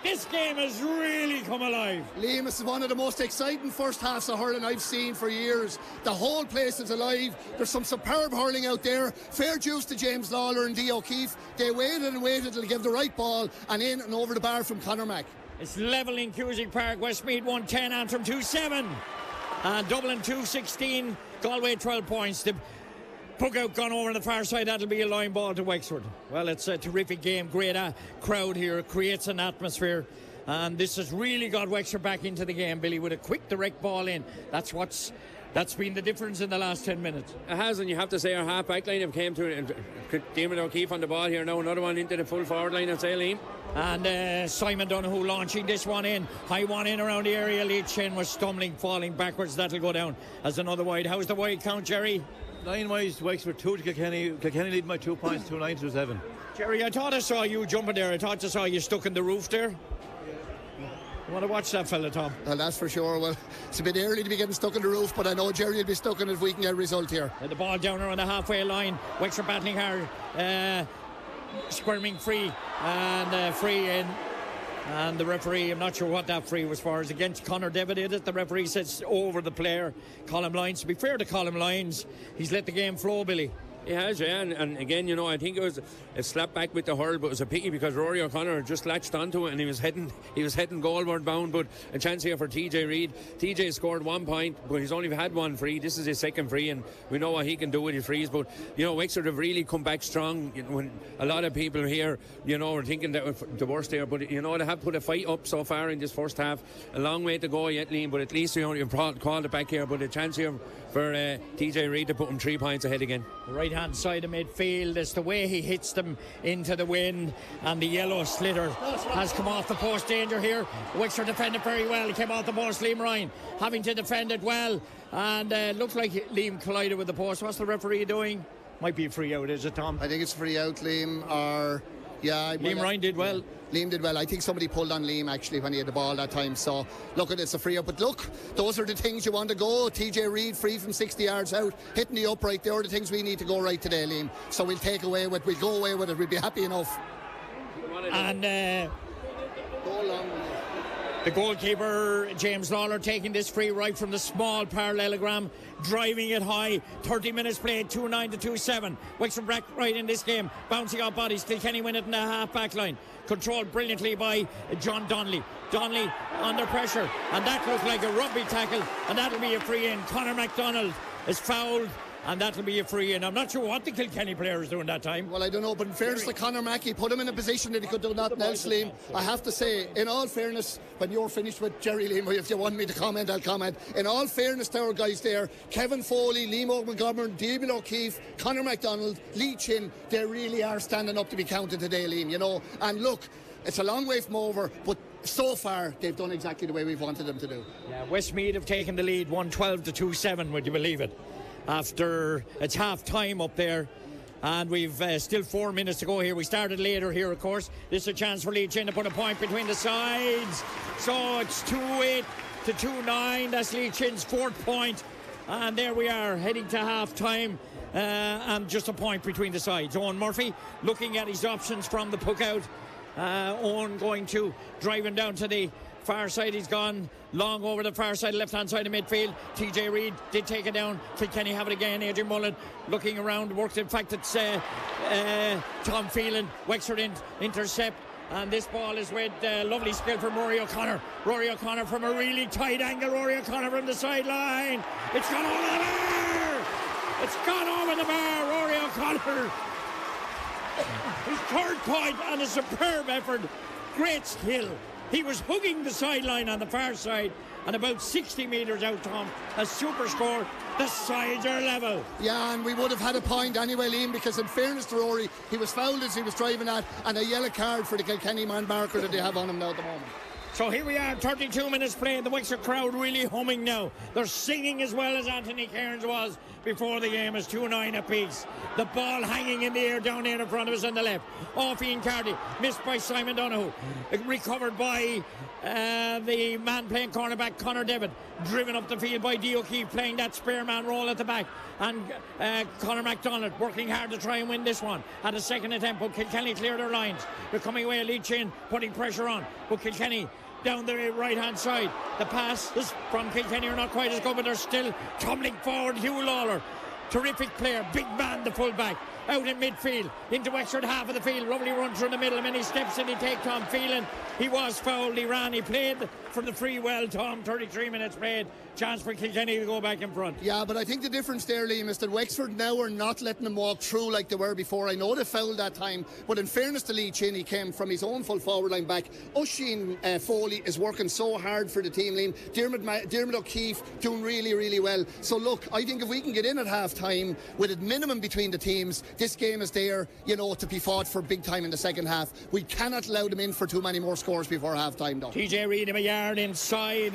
Speaker 1: This game has really come alive.
Speaker 2: Liam, this is one of the most exciting first halves of hurling I've seen for years. The whole place is alive. There's some superb hurling out there. Fair dues to James Lawler and Dee O'Keefe. They waited and waited till they gave the right ball, and in and over the bar from Conor Mac.
Speaker 1: It's level in Cusack Park. Westmeath 1-10, Antrim 2-7. Dublin 2-16, Galway 12 points. The puck out gone over on the far side. That'll be a line ball to Wexford. Well, it's a terrific game. Great crowd here. Creates an atmosphere. And this has really got Wexford back into the game, Billy, with a quick direct ball in. That's been the difference in the last 10 minutes.
Speaker 3: It has, and you have to say our half-back line have came to it. Damon O'Keefe on the ball here now. Another one into the full forward line, I'd say, Liam.
Speaker 1: And Simon Donoghue launching this one in. High one in around the area. Lee Chin was stumbling, falling backwards. That'll go down as another wide. How's the wide count, Jerry?
Speaker 4: 9 wides to Wexford, 2 to Kilkenny. Kilkenny leading by 2 points, 2-9 to 7.
Speaker 1: Jerry, I thought I saw you jumping there. I thought I saw you stuck in the roof there. I want to watch that fella, Tom.
Speaker 2: Well, that's for sure. Well, it's a bit early to be getting stuck in the roof, but I know Jerry will be stuck in it if we can get a result here.
Speaker 1: And the ball down around the halfway line. Wexford battling hard. Squirming free. And free in. And the referee, I'm not sure what that free was for, is against Conor Devitt, is it? The referee says over the player, Colm Lyons. To be fair to Colm Lyons, he's let the game flow, Billy.
Speaker 3: He has, yeah, and again, you know, I think it was a slap back with the hurl, but it was a pity because Rory O'Connor just latched onto it and he was heading goalward bound. But a chance here for TJ Reid. TJ scored 1 point, but he's only had one free. This is his second free, and we know what he can do with his frees. But you know, Wexford have really come back strong. You know, when a lot of people here, you know, are thinking that the worst there, but you know, they have put a fight up so far in this first half. A long way to go yet, Liam, but at least you've called it back here. But a chance here for TJ Reid to put him 3 points ahead again.
Speaker 1: Right hand side of midfield, it's the way he hits them into the wind, and the yellow slitter has come off the post. Danger here. Wexford defended very well. He came off the post. Liam Ryan having to defend it well, and looks like Liam collided with the post. What's the referee doing? Might be a free out, is it, Tom?
Speaker 2: I think it's free out, Liam, or yeah.
Speaker 1: Liam Ryan did well.
Speaker 2: Liam did well. I think somebody pulled on Liam actually when he had the ball that time. So look, it's a free up. But look, those are the things you want to go. TJ Reid free from 60 yards out, hitting the upright. They are the things we need to go right today, Liam. So we'll go away with it. We'll be happy enough.
Speaker 1: And
Speaker 2: go along.
Speaker 1: The goalkeeper, James Lawler, taking this free right from the small parallelogram, driving it high. 30 minutes played, 2-9 to 2-7. Wexford back right in this game, bouncing off bodies. Kilkenny win it in the half-back line. Controlled brilliantly by John Donnelly. Donnelly under pressure, and that looked like a rugby tackle, and that'll be a free in. Conor MacDonald is fouled, and that'll be a free in. I'm not sure what the Kilkenny player is doing that time.
Speaker 2: Well, I don't know, but in fairness to Conor Mackey, put him in a position that he could do nothing else, Liam. I have to say, in all fairness, when you're finished with Jerry, Liam, if you want me to comment, I'll comment. In all fairness to our guys there, Kevin Foley, Liam Montgomery, David O'Keefe, Conor MacDonald, Lee Chin, they really are standing up to be counted today, Liam, you know. And look, it's a long way from over, but so far they've done exactly the way we've wanted them to do.
Speaker 1: Yeah, Westmeath have taken the lead, 112 to 2-7, would you believe it? After it's half time up there, and we've still 4 minutes to go here. We started later here, of course. This is a chance for Lee Chin to put a point between the sides. So it's 2-8 to 2-9. That's Lee Chin's 4th point, and there we are heading to half time, and just a point between the sides. Owen Murphy looking at his options from the puck out. Owen going to driving down to the far side. He's gone long over the far side, left hand side of midfield. TJ Reid did take it down. Kilkenny have it again. Adrian Mullen looking around, works. In fact, it's Tom Phelan. Wexford intercept, and this ball is with lovely skill from Rory O'Connor. Rory O'Connor from a really tight angle. Rory O'Connor from the sideline. It's gone over the bar. It's gone over the bar. Rory O'Connor. His 3rd point and a superb effort. Great skill. He was hugging the sideline on the far side, and about 60 metres out, Tom. A super score. The sides are level.
Speaker 2: Yeah, and we would have had a point anyway, Liam, because in fairness to Rory, he was fouled as he was driving at, and a yellow card for the Kilkenny man marker that they have on him now at the moment.
Speaker 1: So here we are, 32 minutes played. The Wexford crowd really humming now. They're singing as well as Anthony Cairns was before the game. It's 2-9 apiece. The ball hanging in the air down here in front of us on the left. Off Ian Carty, missed by Simon Donoghue. Recovered by the man playing cornerback, Conor Devitt. Driven up the field by D. O'Keefe, playing that spare man role at the back. And Conor MacDonald working hard to try and win this one. At a second attempt, but Kilkenny cleared their lines. They're coming away, Lee Chin putting pressure on. But Kilkenny down the right-hand side. The pass is from Kilkenny are not quite as good, but they're still tumbling forward. Hugh Lawler, terrific player, big man, the full-back, out in midfield, into Wexford half of the field. Lovely run through the middle, and many steps in. He take Tom Phelan. He was fouled. He ran. He played from the free well, Tom. 33 minutes played. Chance for Kilkenny to go back in front.
Speaker 2: Yeah, but I think the difference there, Liam, is that Wexford now are not letting them walk through like they were before. I know they fouled that time, but in fairness to Lee Chin, he came from his own full forward line back. Oisin Foley is working so hard for the team, Liam. Dermot O'Keefe doing really, really well. So look, I think if we can get in at half time with a minimum between the teams, this game is there, you know, to be fought for big time in the second half. We cannot allow them in for too many more scores before half time, though.
Speaker 1: TJ Reid a yard inside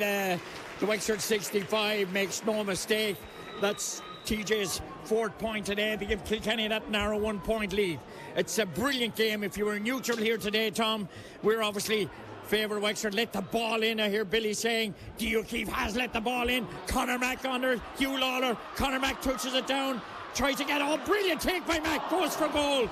Speaker 1: the Wexford 65, makes no mistake. That's TJ's 4th point today to give Kilkenny that narrow 1 point lead. It's a brilliant game. If you were neutral here today, Tom, we're obviously favour Wexford. Let the ball in. I hear Billy saying D. O'Keefe has let the ball in. Conor Mack under Hugh Lawler. Conor Mack touches it down, tries to get brilliant take by Mack, goes for goal.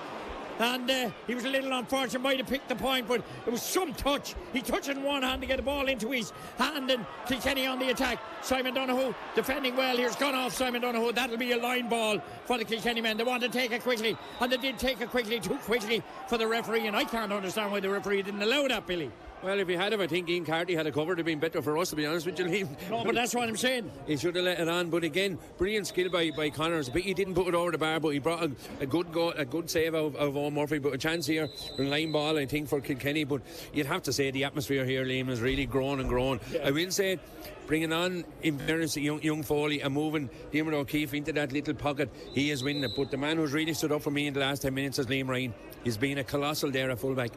Speaker 1: and he was a little unfortunate, might have picked the point, but it was some touch. He touched it in one hand to get the ball into his hand, and Kilkenny on the attack. Simon Donoghue defending well. Here's gone off Simon Donoghue. That'll be a line ball for the Kilkenny men. They want to take it quickly, and they did take it quickly, too quickly for the referee, and I can't understand why the referee didn't allow that, Billy.
Speaker 3: Well, if he had him, I think Ian Carty had a cover. It'd have been better for us, to be honest with you, Liam.
Speaker 1: No, but that's what I'm saying.
Speaker 3: He should have let it on. But again, brilliant skill by Connors. But he didn't put it over the bar, but he brought a good goal, a good save of Owen Murphy. But a chance here, a line ball, I think, for Kilkenny. But you'd have to say the atmosphere here, Liam, has really grown and grown. Yeah. I will say, bringing on, in fairness, young Foley and moving Diarmuid O'Keefe into that little pocket, he is winning it. But the man who's really stood up for me in the last 10 minutes is Liam Ryan. He's been a colossal there at fullback.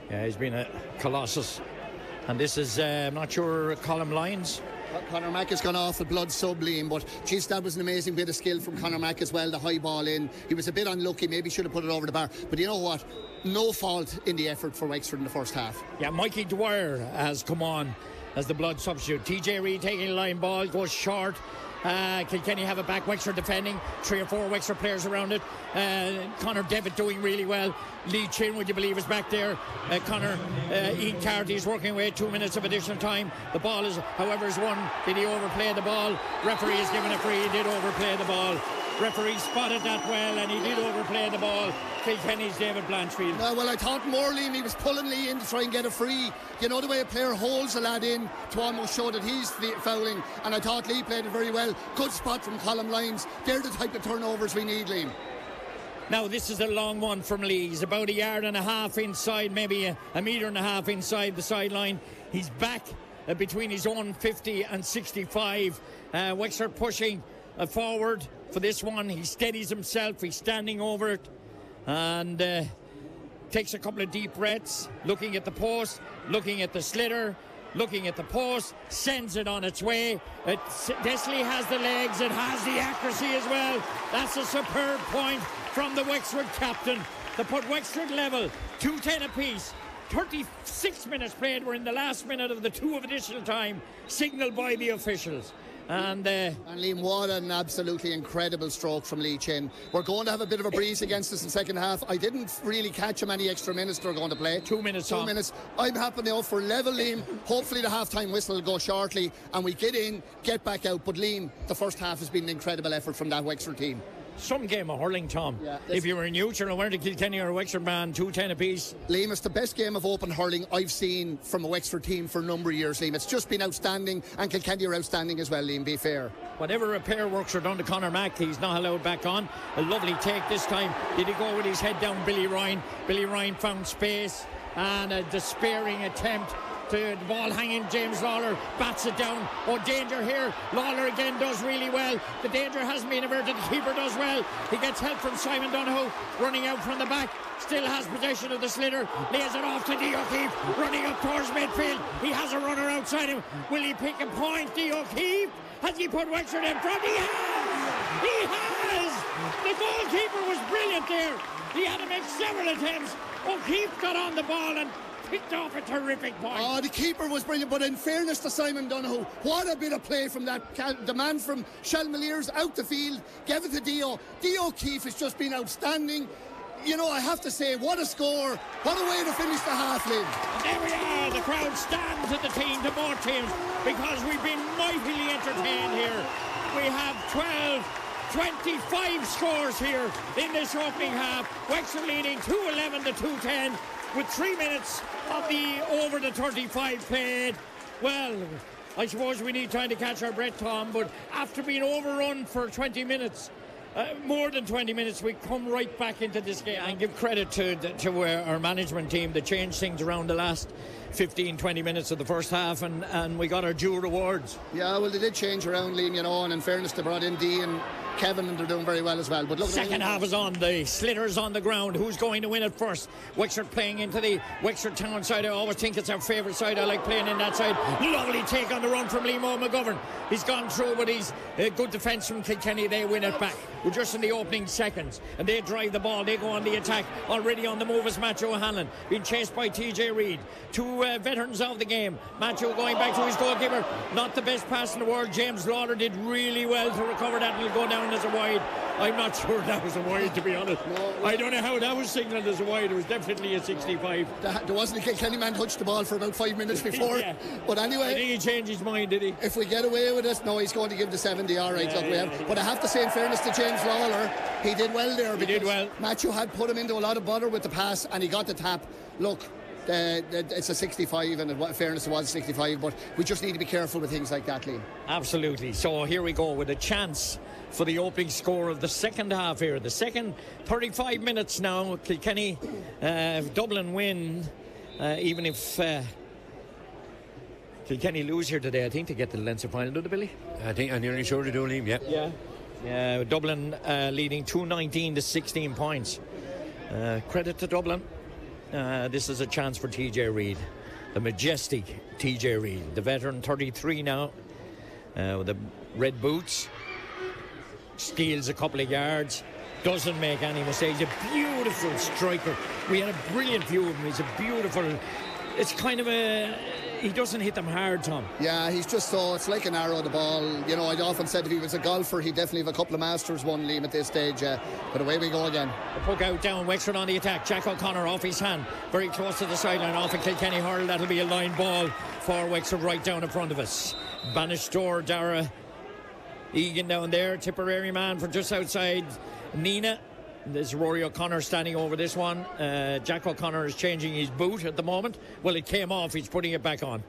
Speaker 1: Yeah, he's been a colossus. And this is, I'm not sure, Colm Lyons.
Speaker 2: Conor Mack has gone off a blood sub, Liam, but geez, that was an amazing bit of skill from Conor Mack as well, the high ball in. He was a bit unlucky, maybe should have put it over the bar, but you know what, no fault in the effort for Wexford in the first half.
Speaker 1: Yeah, Mikey Dwyer has come on as the blood substitute. TJ Reid taking a line ball, goes short. Kilkenny have it back. Wexford defending, 3 or 4 Wexford players around it. Conor Devitt doing really well. Lee Chin, would you believe, is back there. Ian Carty is working away, 2 minutes of additional time. The ball is, however, is won. Did he overplay the ball? Referee is given a free. He did overplay the ball. Referee spotted that well, and he did overplay the ball. Kilkenny's David Blanchfield.
Speaker 2: Well, I thought more, Liam, he was pulling Lee in to try and get a free. You know the way a player holds a lad in to almost show that he's fouling, and I thought Lee played it very well. Good spot from Colm Lyons. They're the type of turnovers we need, Liam.
Speaker 1: Now this is a long one from Lee. He's about 1.5 yards inside, maybe a 1.5 meters inside the sideline. He's back between his own 50 and 65. Wexford pushing forward for this one. He steadies himself. He's standing over it and takes a couple of deep breaths, looking at the post, looking at the sliotar, looking at the post, sends it on its way. Desley has the legs, it has the accuracy as well. That's a superb point from the Wexford captain to put Wexford level, 2:10 apiece. 36 minutes played. We're in the last minute of the 2 of additional time, signalled by the officials. And
Speaker 2: Liam, what an absolutely incredible stroke from Lee Chin. We're going to have a bit of a breeze against us in the second half. I didn't really catch how many extra minutes they're going to play.
Speaker 1: 2 minutes.
Speaker 2: 2 minutes. I'm happy now for level, Liam. Hopefully the half-time whistle will go shortly and we get in, get back out. But Liam, the first half has been an incredible effort from that Wexford team.
Speaker 1: Some game of hurling, Tom.
Speaker 2: Yeah,
Speaker 1: if you were neutral and weren't a Kilkenny or a Wexford man, 2:10 apiece.
Speaker 2: Liam, it's the best game of open hurling I've seen from a Wexford team for a number of years, Liam. It's just been outstanding, and Kilkenny are outstanding as well, Liam, be fair.
Speaker 1: Whatever repair works are done to Conor Mack, he's not allowed back on. A lovely take this time. Did he go with his head down, Billy Ryan? Billy Ryan found space, and a despairing attempt. The ball hanging, James Lawler bats it down. Oh, danger here. Lawler again does really well. The danger hasn't been averted. The keeper does well. He gets help from Simon Donoghue, running out from the back. Still has possession of the sliotar. Lays it off to Dee O'Keefe, running up towards midfield. He has a runner outside him. Will he pick a point, Dee O'Keefe? Has he put Wexford in front? He has! He has! The goalkeeper was brilliant there. He had to make several attempts. O'Keefe got on the ball and picked off a terrific point.
Speaker 2: Oh, the keeper was brilliant, but in fairness to Simon Donoghue, what a bit of play from that. The man from Shelmaliers out the field, gave it to Dio. Dee O'Keefe has just been outstanding. You know, I have to say, what a score. What a way to finish the half, Liam.
Speaker 1: There we are. The crowd stands at the team, to both teams, because we've been mightily entertained here. We have 25 scores here in this opening half. Wexford leading 2-11 to 2-10 with 3 minutes of the over the 35 played. Well, I suppose we need time to catch our breath, Tom, but after being overrun for 20 minutes, more than 20 minutes, we come right back into this game. And give credit to our management team. They changed things around the last 15-20 minutes of the first half, and we got our due rewards.
Speaker 2: Yeah, well, they did change around, Liam, you know, and in fairness, they brought in Dee and Kevin, and they're doing very well as well. But look,
Speaker 1: second half is on. The sliotar's on the ground. Who's going to win it first? Wexford playing into the Wexford town side. I always think it's our favourite side. I like playing in that side. Lovely take on the run from Liam McGovern. He's gone through, but he's good defence from Kilkenny. They win it back. We're just in the opening seconds, and they drive the ball. They go on the attack. Already on the move is Matthew O'Hanlon, being chased by TJ Reid. 2 veterans of the game. Matthew going back to his goalkeeper. Not the best pass in the world. James Lawler did really well to recover that, and he'll go down as a wide. I'm not sure that was a wide, to be honest.
Speaker 2: No.
Speaker 1: I don't know how that was signalled as a wide. It was definitely a 65.
Speaker 2: There wasn't a Kilkenny man touched the ball for about 5 minutes before.
Speaker 1: Yeah.
Speaker 2: But anyway,
Speaker 1: I think he changed his mind, did he?
Speaker 2: if we get away with it, no, he's going to give the 70. All right, look, we have. But I have to say, in fairness to James Lawler, he did well there.
Speaker 1: He did well.
Speaker 2: Matthew had put him into a lot of bother with the pass, and he got the tap. Look, it's a 65, and in fairness, it was a 65. But we just need to be careful with things like that, Liam.
Speaker 1: Absolutely. So here we go with a chance for the opening score of the second half here. The second 35 minutes now. Kilkenny, if Dublin win, even if Kilkenny lose here today, I think they get to the Leinster final, do they, Billy?
Speaker 3: I'm nearly sure they do, Liam, yeah.
Speaker 1: Yeah. Dublin leading 219 to 16 points. Credit to Dublin. This is a chance for TJ Reid, the majestic TJ Reid, the veteran, 33 now, with the red boots. Steals a couple of yards, doesn't make any mistakes. A beautiful striker. We had a brilliant view of him. He's a beautiful. It's kind of a. He doesn't hit them hard, Tom.
Speaker 2: Yeah, he's just so. It's like an arrow, the ball. You know, I'd often said if he was a golfer, he'd definitely have a couple of Masters won, Liam, at this stage. But away we go again.
Speaker 1: The puck out down, Wexford on the attack. Jack O'Connor off his hand, very close to the sideline, off a Kilkenny hurl. That'll be a line ball for Wexford right down in front of us. Bannister, Dara Egan down there, Tipperary man for just outside Nina. There's Rory O'Connor standing over this one. Jack O'Connor is changing his boot at the moment. Well, it came off, he's putting it back on.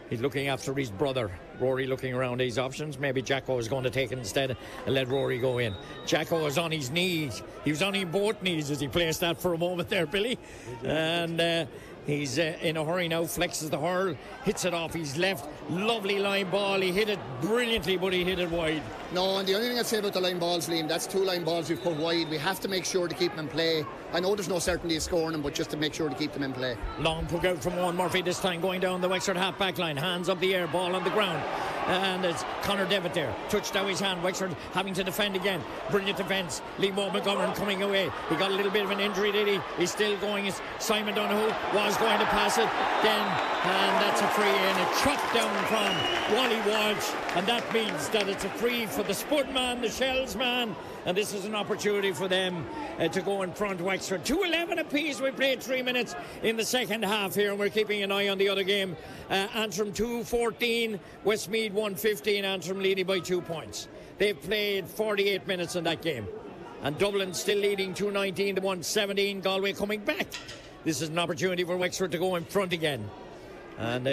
Speaker 1: He's looking after his brother. Rory looking around his options. Maybe Jacko is going to take it instead and let Rory go in. Jacko is on his knees. He was on his both knees as he placed that for a moment there, Billy. And he's in a hurry now, flexes the hurl, hits it off his left. Lovely line ball. He hit it brilliantly, but he hit it wide.
Speaker 2: No, and the only thing I'd say about the line balls, Liam, that's 2 line balls we've put wide. We have to make sure to keep them in play. I know there's no certainty of scoring them, but just to make sure to keep them in play.
Speaker 1: Long puck out from Owen Murphy this time, going down the Wexford half back line. Hands up the air, ball on the ground. And it's Conor Devitt there. Touched out his hand. Wexford having to defend again. Brilliant defence. Liam McGovern coming away. He got a little bit of an injury, did he? He's still going. It's Simon Donoghue was going to pass it. Then, and that's a free in. A chop down from Wally Walsh. And that means that it's a free for the Spud man, the Shells man. And this is an opportunity for them to go in front. Wexford 2-11 apiece. We played 3 minutes in the second half here, and we're keeping an eye on the other game. Antrim 2-14, Westmeath 1-15. Antrim leading by 2 points. They've played 48 minutes in that game, and Dublin still leading 2-19 to 1-17. Galway coming back. This is an opportunity for Wexford to go in front again. And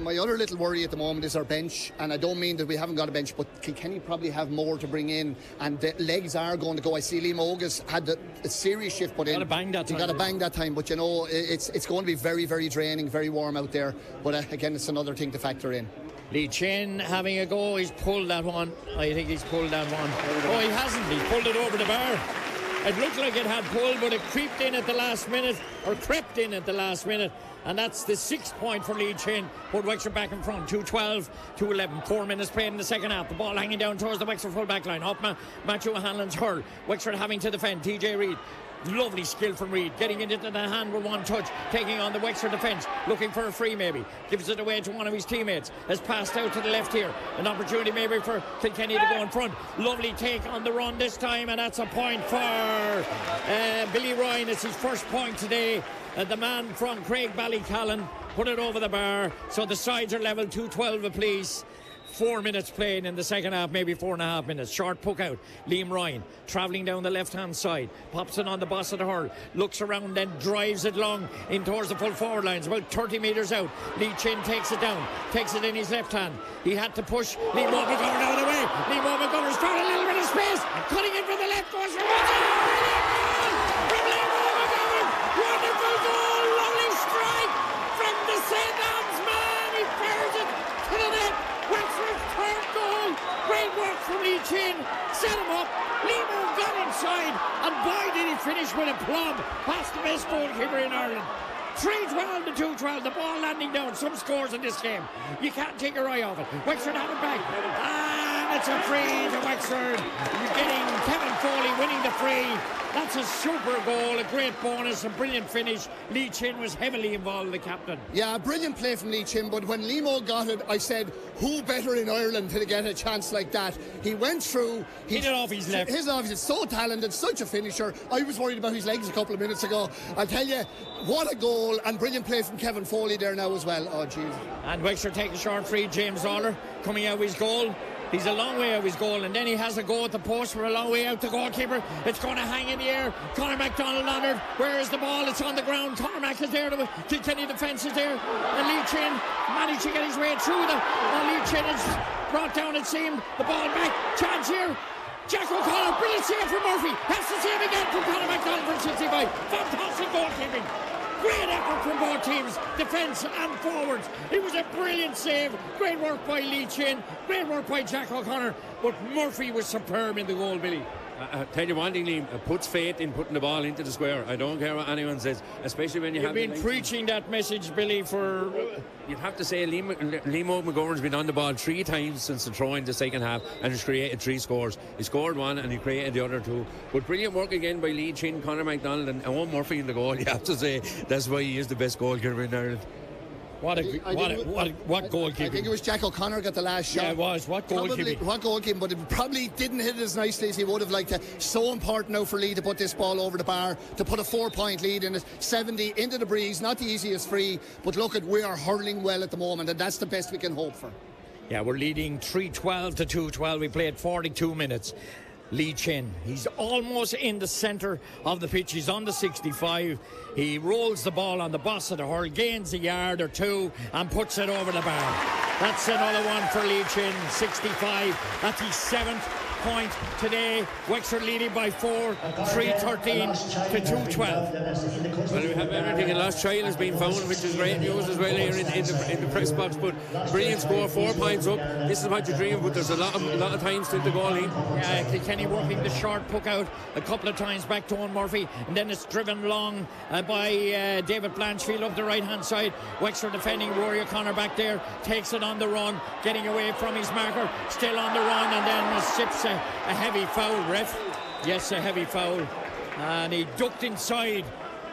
Speaker 2: my other little worry at the moment is our bench, and I don't mean that we haven't got a bench, but Kilkenny probably have more to bring in, and the legs are going to go. I see Liam Ogus had a serious shift put in.
Speaker 1: Got to bang that time.
Speaker 2: He got to bang that time, but you know, it's going to be very, very draining, very warm out there. But again, it's another thing to factor in.
Speaker 1: Lee Chin having a go. He's pulled that one. I think he's pulled that one. Oh, he hasn't. He pulled it over the bar. It looked like it had pulled, but it crept in at the last minute. And that's the 6th point for Lee Chin. Put Wexford back in front, 2-12, 2-11. 4 minutes played in the second half. The ball hanging down towards the Wexford full back line. Off Matthew O'Hanlon's hurl. Wexford having to defend. TJ Reid. Lovely skill from Reid. Getting it into the hand with one touch. Taking on the Wexford defence. Looking for a free maybe. Gives it away to one of his teammates. Has passed out to the left here. An opportunity maybe for Kilkenny to go in front. Lovely take on the run this time. And that's a point for Billy Ryan. It's his first point today. The man from Craigballycallan put it over the bar. So the sides are level, 2-12 apiece. 4 minutes playing in the second half, maybe 4.5 minutes. Short puck out. Liam Ryan travelling down the left-hand side. Pops it on the boss of the hurl. Looks around, then drives it long in towards the full forward lines. About 30 metres out. Lee Chin takes it down. Takes it in his left hand. He had to push. Liam McGovern out of the way. Liam McGovern's trying a little bit of space. Cutting in from the left. Goes from Liam McGovern. Wonderful goal. Lovely strike from the St. Anne's man. He fires it to the net. Wexford's third goal. Great work from Lee Chin. Set him up. Limo got inside, and boy did he finish with a plum past the best goalkeeper in Ireland. 3-12 to 2-12. The ball landing down. Some scores in this game. You can't take your eye off it. Wexford have it back. And It's a free to Wexford. Getting Kevin Foley winning the free. That's a super goal, a great bonus, a brilliant finish. Lee Chin was heavily involved, the captain.
Speaker 2: Yeah, a brilliant play from Lee Chin, but when Liam got it, I said, who better in Ireland to get a chance like that? He went through.
Speaker 1: Hit it off his left.
Speaker 2: His off, he's so talented, such a finisher. I was worried about his legs a couple of minutes ago. I'll tell you, what a goal, and brilliant play from Kevin Foley there now as well. Oh, jeez.
Speaker 1: And Wexford take a short free. James Lawler coming out with his goal. He's a long way out of his goal, and then he has a go at the post for a long way out. The goalkeeper, it's going to hang in the air. Conor MacDonald on it. Where is the ball? It's on the ground. Conor Mac is there. The Kilkenny defence is there. And Lee Chin managed to get his way through the. Lee Chin is brought down, it seemed. The ball back. Chance here. Jack O'Connor, brilliant save from Murphy. Has to save again from Conor MacDonald from 65. Fantastic goalkeeping. Great effort from both teams, defence and forwards. It was a brilliant save. Great work by Lee Chin. Great work by Jack O'Connor. But Murphy was superb in the goal, Billy.
Speaker 3: I tell you one thing, Liam, it puts faith in putting the ball into the square. I don't care what anyone says, especially when
Speaker 1: You've been preaching that message, Billy, for...
Speaker 3: You'd have to say Liam McGovern's been on the ball 3 times since the throw in the second half and has created 3 scores. He scored 1 and he created the other 2. But brilliant work again by Lee Chin, Conor MacDonald and Owen Murphy in the goal. You have to say that's why he is the best goalkeeper in Ireland.
Speaker 1: What goalkeeping?
Speaker 2: I think it was Jack O'Connor got the last shot.
Speaker 1: Yeah, it was. What goalkeeping?
Speaker 2: What goalkeeping, but it probably didn't hit it as nicely as he would have liked to. So important now for Lee to put this ball over the bar, to put a 4-point lead in it. 70 into the breeze, not the easiest free, but look, we are hurling well at the moment, and that's the best we can hope for.
Speaker 1: Yeah, we're leading 3-12 to 2-12. We played 42 minutes. Lee Chin, he's almost in the centre of the pitch. He's on the 65. He rolls the ball on the boss of the hurl, gains a yard or 2 and puts it over the bar. That's another one for Lee Chin, 65. That's his 7th point today. Wexford leading by 4, 3-13 to 2-12.
Speaker 3: Well, we have everything. A lost child has been found, which is great news as well here in the press box. But brilliant score, 4 points up. This is what you dream, but there's a lot of time still to go, Liam.
Speaker 1: Yeah, Kilkenny working the short puck out a couple of times back to Owen Murphy, and then it's driven long by David Blanchfield up the right hand side. Wexford defending. Rory O'Connor back there takes it on the run, getting away from his marker, still on the run, and then sips a heavy foul, ref. Yes, a heavy foul, and he ducked inside.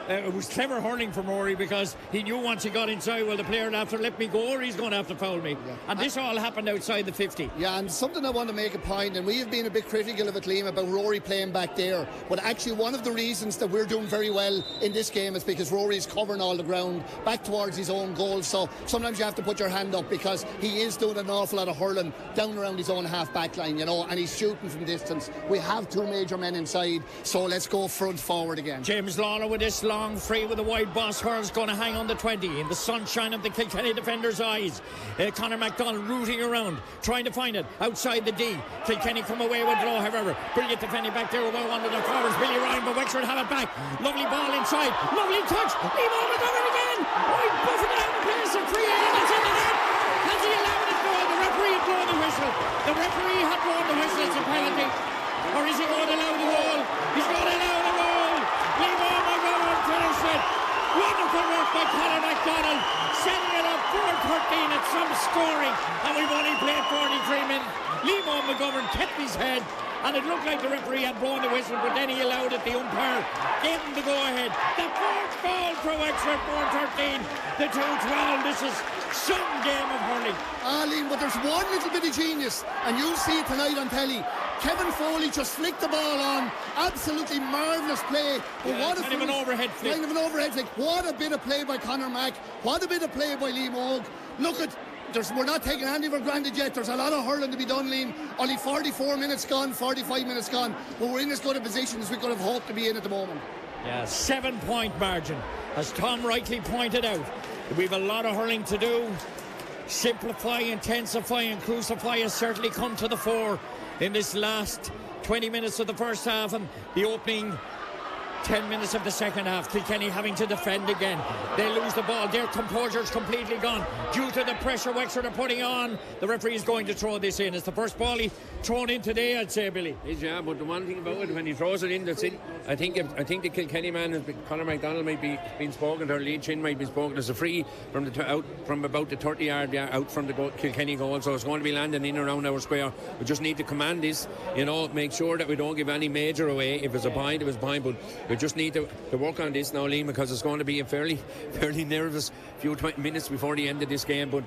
Speaker 1: It was clever hurling from Rory, because he knew once he got inside, well, the player will have to let me go or he's going to have to foul me. Yeah. And this all happened outside the 50.
Speaker 2: Yeah, and something I want to make a point, and we have been a bit critical of it, Liam, about Rory playing back there. But actually, one of the reasons that we're doing very well in this game is because Rory's covering all the ground back towards his own goal. So sometimes you have to put your hand up, because he is doing an awful lot of hurling down around his own half-back line, you know, and he's shooting from distance. We have 2 major men inside, so let's go front forward again.
Speaker 1: James Lawler with this long free with a wide boss. Hurl's going to hang on the 20 in the sunshine of the Kilkenny defenders' eyes. Conor MacDonald rooting around, trying to find it outside the D. Kilkenny come away with low, however. Brilliant defending back there with one of the forwards, Billy Ryan, but Wexford have it back. Lovely ball inside, lovely touch. Liam McGovern again. Right, buffing it out of place, and free, and it's in the net. Has he allowed it go? The referee had blown the whistle. The referee had blown the whistle. It's a penalty. Or is he going to allow the goal? He's going to allow the goal. Liam McGovern finished it. Wonderful work by Conor MacDonald, setting it up 4-13 at some scoring, and we've only played 43 minutes. Liam McGovern kept his head, and it looked like the referee had blown the whistle, but then he allowed it. The umpire gave him the go-ahead. The 4th goal for Wexford, 4-13 to 2-12. This is some game of hurling.
Speaker 2: Liam, but there's one little bit of genius, and you'll see it tonight on telly. Kevin Foley just flicked the ball on. Absolutely marvellous play. But what
Speaker 1: kind of an overhead flick.
Speaker 2: Kind of an overhead flick. What a bit of play by Conor Mack. What a bit of play by Liam Og. Look at, we're not taking any for granted yet. There's a lot of hurling to be done, Liam. Only 44 minutes gone, 45 minutes gone. But we're in as good a position as we could have hoped to be in at the moment.
Speaker 1: Yeah, 7-point margin. As Tom rightly pointed out, we've a lot of hurling to do. Simplify, intensify and crucify has certainly come to the fore in this last 20 minutes of the first half, and the opening 10 minutes of the second half. Kilkenny having to defend again. They lose the ball. Their composure's completely gone due to the pressure Wexford are putting on. The referee is going to throw this in. It's the first ball he thrown in today, I'd say, Billy.
Speaker 3: Yeah, but the one thing about it, when he throws it in, that's it. I think the Kilkenny man, Conor McDonald, might be being spoken to, or Lee Chin might be spoken as a free from out from about the 30-yard out from the Kilkenny goal. So it's going to be landing in around our square. We just need to command this, make sure that we don't give any major away. If it's a bind, it was bind, but we just need to work on this now, Liam, because it's going to be a fairly nervous few 20 minutes before the end of this game. But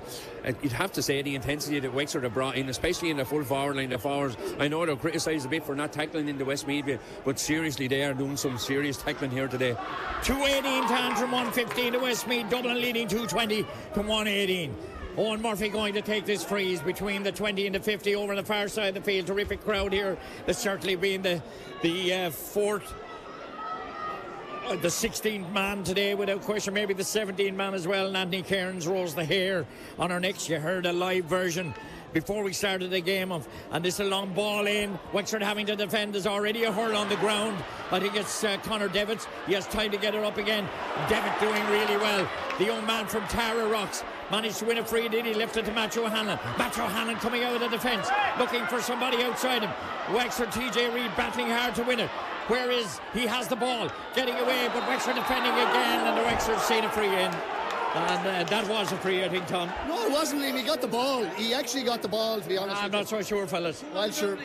Speaker 3: you'd have to say the intensity that Wexford have brought in, especially in the full forward line, the forwards. I know they're criticised a bit for not tackling in the Westmeath, but seriously, they are doing some serious tackling here today.
Speaker 1: 2:18 Tantrum, 1:15 to Westmeath. Dublin leading 2:20 to 1:18. Owen Murphy going to take this freeze between the 20 and the 50 over the far side of the field. Terrific crowd here. There's certainly been the fourth, the 16th man today without question, maybe the 17th man as well. And Anthony Cairns rolls the hair on our necks. You heard a live version before we started the game and this is a long ball in. Wexford having to defend. There's already a hurl on the ground. I think it's Conor Devitt. He has time to get it up again. Devitt doing really well. The young man from Tara Rocks managed to win a free, did he? Left it to Matthew O'Hanlon. Matthew O'Hanlon coming out of the defence, looking for somebody outside him. Wexford, TJ Reid battling hard to win it. Where is he? Has the ball, getting away, but Wexford defending again, and the Wexford seen a free in. And that was a free, I think, Tom.
Speaker 2: No, it wasn't, Liam. He got the ball. He actually got the ball, to be honest.
Speaker 1: I'm not so sure, fellas.
Speaker 2: Well, sure.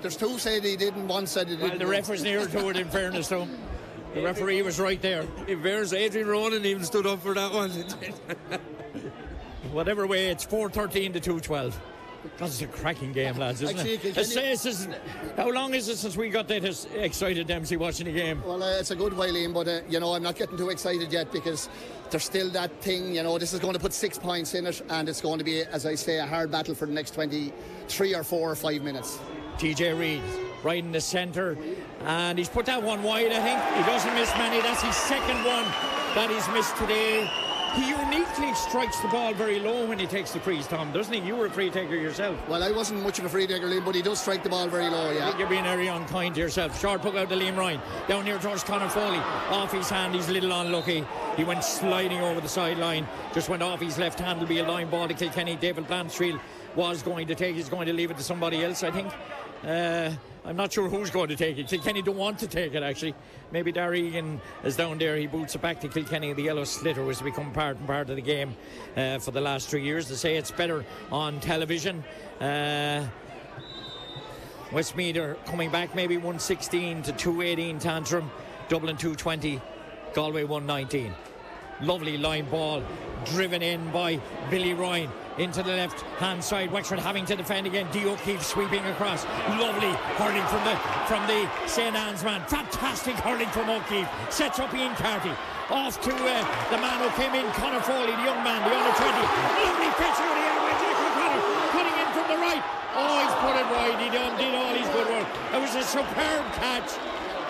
Speaker 2: There's two said he didn't, one said he didn't.
Speaker 1: Well, the ref was nearer to it, in fairness, though. The referee was right there.
Speaker 3: If there's Adrian Ronan even stood up for that one.
Speaker 1: Whatever way, it's 4:13 to 2:12. That's a cracking game, lads, isn't it? How long is it since we got that excited, Dempsey, watching the game?
Speaker 2: Well, it's a good while, Liam, but I'm not getting too excited yet because there's still that thing, this is going to put 6 points in it, and it's going to be, as I say, a hard battle for the next 23 or 4 or 5 minutes.
Speaker 1: TJ Reid right in the centre, and he's put that one wide, I think. He doesn't miss many. That's his second one that he's missed today. He uniquely strikes the ball very low when he takes the freeze, Tom, doesn't he? You were a free taker yourself.
Speaker 2: Well, I wasn't much of a free taker, Liam, but he does strike the ball very low, yeah.
Speaker 1: I think you're being very unkind to yourself. Short puck out to Liam Ryan. Down here towards Conor Foley. Off his hand, he's a little unlucky. He went sliding over the sideline. Just went off his left hand. Will be a line ball to Kilkenny. David Blanchfield was going to take. He's going to leave it to somebody else, I think. I'm not sure who's going to take it. Kilkenny don't want to take it, actually. Maybe Darry Egan is down there. He boots it back to Kilkenny. The yellow slitter was to become part of the game for the last 3 years. They say it's better on television. Westmeath are coming back, maybe 116 to 218 Tantrum. Dublin 220, Galway 119. Lovely line ball driven in by Billy Ryan into the left hand side. Wexford having to defend again. D. O'Keefe sweeping across. Lovely hurling from the St. Anne's man. Fantastic hurling from O'Keefe. Sets up Ian Carty. Off to the man who came in, Conor Foley, the young man, the under 20. Lovely pitch out of the airway. Jacob Conor cutting in from the right. Oh, he's put it right. He did all his good work. It was a superb catch.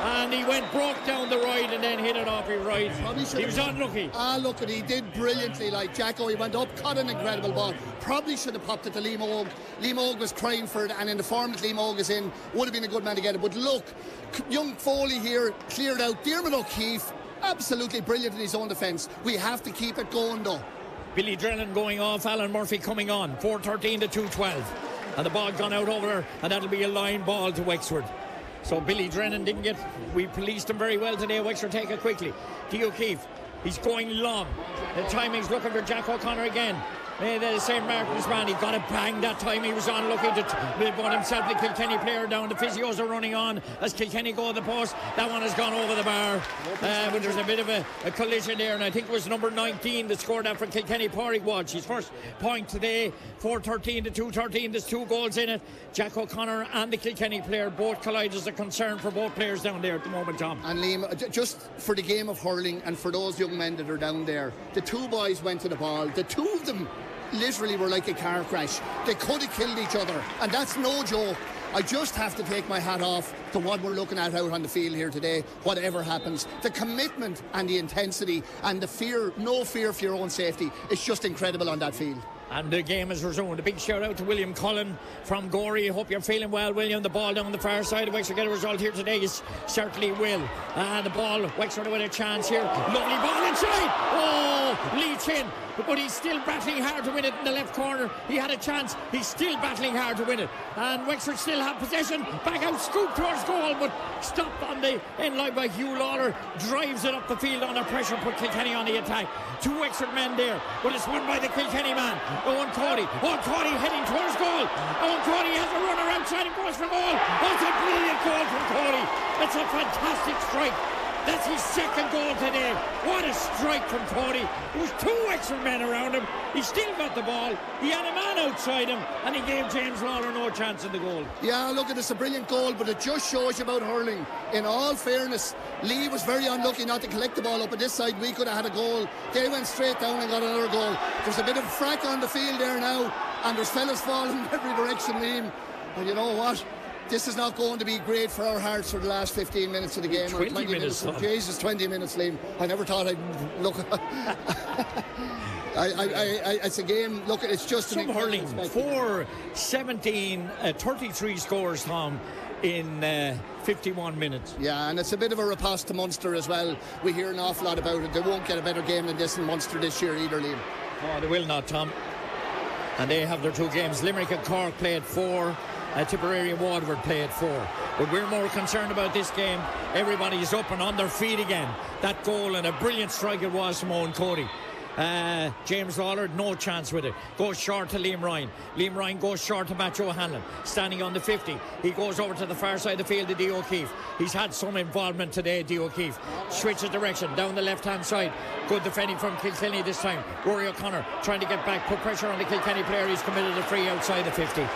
Speaker 1: And he broke down the right and then hit it off his right. He was unlucky.
Speaker 2: Look, he did brilliantly, like Jacko. He went up, caught an incredible ball. Probably should have popped it to Liam Og. Liam Og was crying for it, and in the form that Liam Og is in, would have been a good man to get it. But look, young Foley here cleared out. Diarmuid O'Keefe, absolutely brilliant in his own defence. We have to keep it going, though.
Speaker 1: Billy Drennan going off, Alan Murphy coming on. 4:13 to 2:12. And the ball gone out over there, and that'll be a line ball to Wexford. So Billy Drennan we policed him very well today. Wexford take it quickly. D. O'Keefe, he's going long. The timing's looking for Jack O'Connor again. The St. Martin's man, he got it bang that time. He was unlucky to put himself, the Kilkenny player, down. The physios are running on as Kilkenny go to the post. That one has gone over the bar. But there's a bit of a collision there, and I think it was number 19 that scored that for Kilkenny. Pádraig Walsh, his first point today. 4:13 to 2:13. There's 2 goals in it. Jack O'Connor and the Kilkenny player both collide. There's a concern for both players down there at the moment, Tom.
Speaker 2: And Liam, just for the game of hurling and for those young men that are down there, the 2 boys went to the ball. The 2 of them literally were like a car crash. They could have killed each other, and that's no joke. I just have to take my hat off to what we're looking at out on the field here today, whatever happens. The commitment and the intensity and the fear, no fear for your own safety, it's just incredible on that field.
Speaker 1: And the game is resumed. A big shout out to William Cullen from Gorey. Hope you're feeling well, William. The ball down the far side. If Wexford get a result here today, you certainly will. The ball, Wexford with a chance here. Lovely ball inside. Oh, Leach in. But he's still battling hard to win it in the left corner. He had a chance. He's still battling hard to win it. And Wexford still have possession. Back out, scoop towards goal, but stopped on the end line by Hugh Lawler. Drives it up the field under pressure. Put Kilkenny on the attack. 2 Wexford men there. But it's won by the Kilkenny man, Owen Cody. Owen Cody heading towards goal. Owen Cody has a runner outside and goes for goal. Oh, it's a brilliant goal from Cody. It's a fantastic strike. That's his second goal today. What a strike from Cody. There was 2 Wexford men around him. He still got the ball. He had a man outside him, and he gave James Lawler no chance in the goal.
Speaker 2: Yeah, look, it's a brilliant goal, but it just shows you about hurling. In all fairness, Lee was very unlucky not to collect the ball up at this side. We could have had a goal. They went straight down and got another goal. There's a bit of frack on the field there now, and there's fellas falling in every direction, Liam. And you know what? This is not going to be great for our hearts for the last 15 minutes of the game.
Speaker 1: 20 minutes.
Speaker 2: Jesus, 20 minutes, Liam. I never thought I'd look. It's a game. Look, it's just
Speaker 1: some hurling. 33 scores, Tom, in 51 minutes.
Speaker 2: Yeah, and it's a bit of a riposte to Munster as well. We hear an awful lot about it. They won't get a better game than this in Munster this year either, Liam.
Speaker 1: Oh, they will not, Tom. And they have their 2 games. Limerick and Cork played 4. Tipperary and Waterford played 4. But we're more concerned about this game. Everybody's up and on their feet again. That goal, and a brilliant strike it was from Owen Cody. James Lawler, no chance with it. Goes short to Liam Ryan. Liam Ryan goes short to Matt O'Hanlon, standing on the 50. He goes over to the far side of the field to D. O'Keefe. He's had some involvement today, D. O'Keefe. Switches direction down the left-hand side. Good defending from Kilkenny this time. Rory O'Connor trying to get back, put pressure on the Kilkenny player. He's committed a free outside the 50.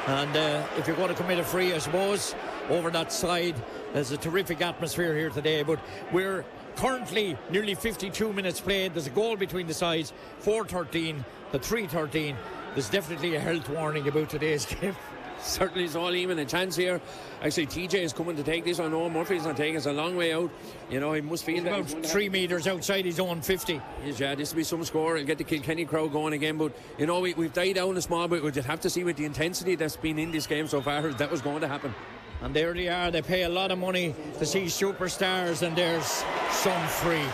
Speaker 1: And if you're going to commit a free, I suppose, over that side, there's a terrific atmosphere here today. But we're currently nearly 52 minutes played. There's a goal between the sides, 4-13 to 3-13. There's definitely a health warning about today's game.
Speaker 3: Certainly it's all even a chance here. Actually, TJ is coming to take this. I know Murphy's not taking. It's a long way out. You know, he must feel that
Speaker 1: about 3 metres outside his own 50.
Speaker 3: Yeah, this will be some score. It'll get the Kilkenny crowd going again. But, you know, we've died down a small bit. We'll just have to see with the intensity that's been in this game so far that was going to happen.
Speaker 1: And there they are. They pay a lot of money to see superstars, and there's some free.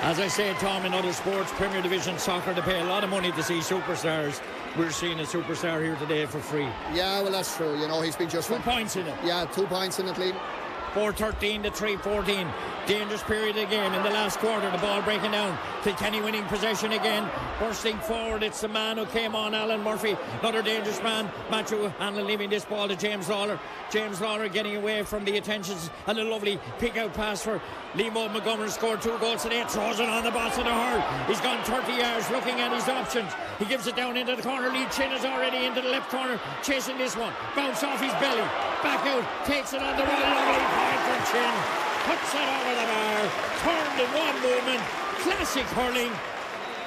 Speaker 1: As I say, Tom, in other sports, Premier Division soccer, they pay a lot of money to see superstars. We're seeing a superstar here today for free.
Speaker 2: Yeah, well, that's true. You know, he's been just
Speaker 1: 2 points in it.
Speaker 2: Yeah, 2 points in it, Liam.
Speaker 1: 4-13 to 3-14. Dangerous period of the game in the last quarter. The ball breaking down. Kilkenny winning possession again. Bursting forward. It's the man who came on, Alan Murphy. Another dangerous man. Matthew Hanlon leaving this ball to James Lawler. James Lawler getting away from the attentions. And a lovely pick-out pass for Liam Montgomery. Scored 2 goals today. Throws it on the boss of the hurl. He's gone 30 yards looking at his options. He gives it down into the corner. Lee Chin is already into the left corner. Chasing this one. Bounce off his belly. Back out. Takes it on the run. Lovely point from Chin. Puts it over the bar, turned in one movement, classic hurling,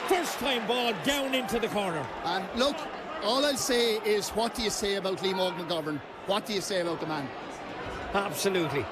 Speaker 1: first time ball down into the corner.
Speaker 2: And look, all I'll say is, what do you say about Liam McGovern? What do you say about the man?
Speaker 1: Absolutely.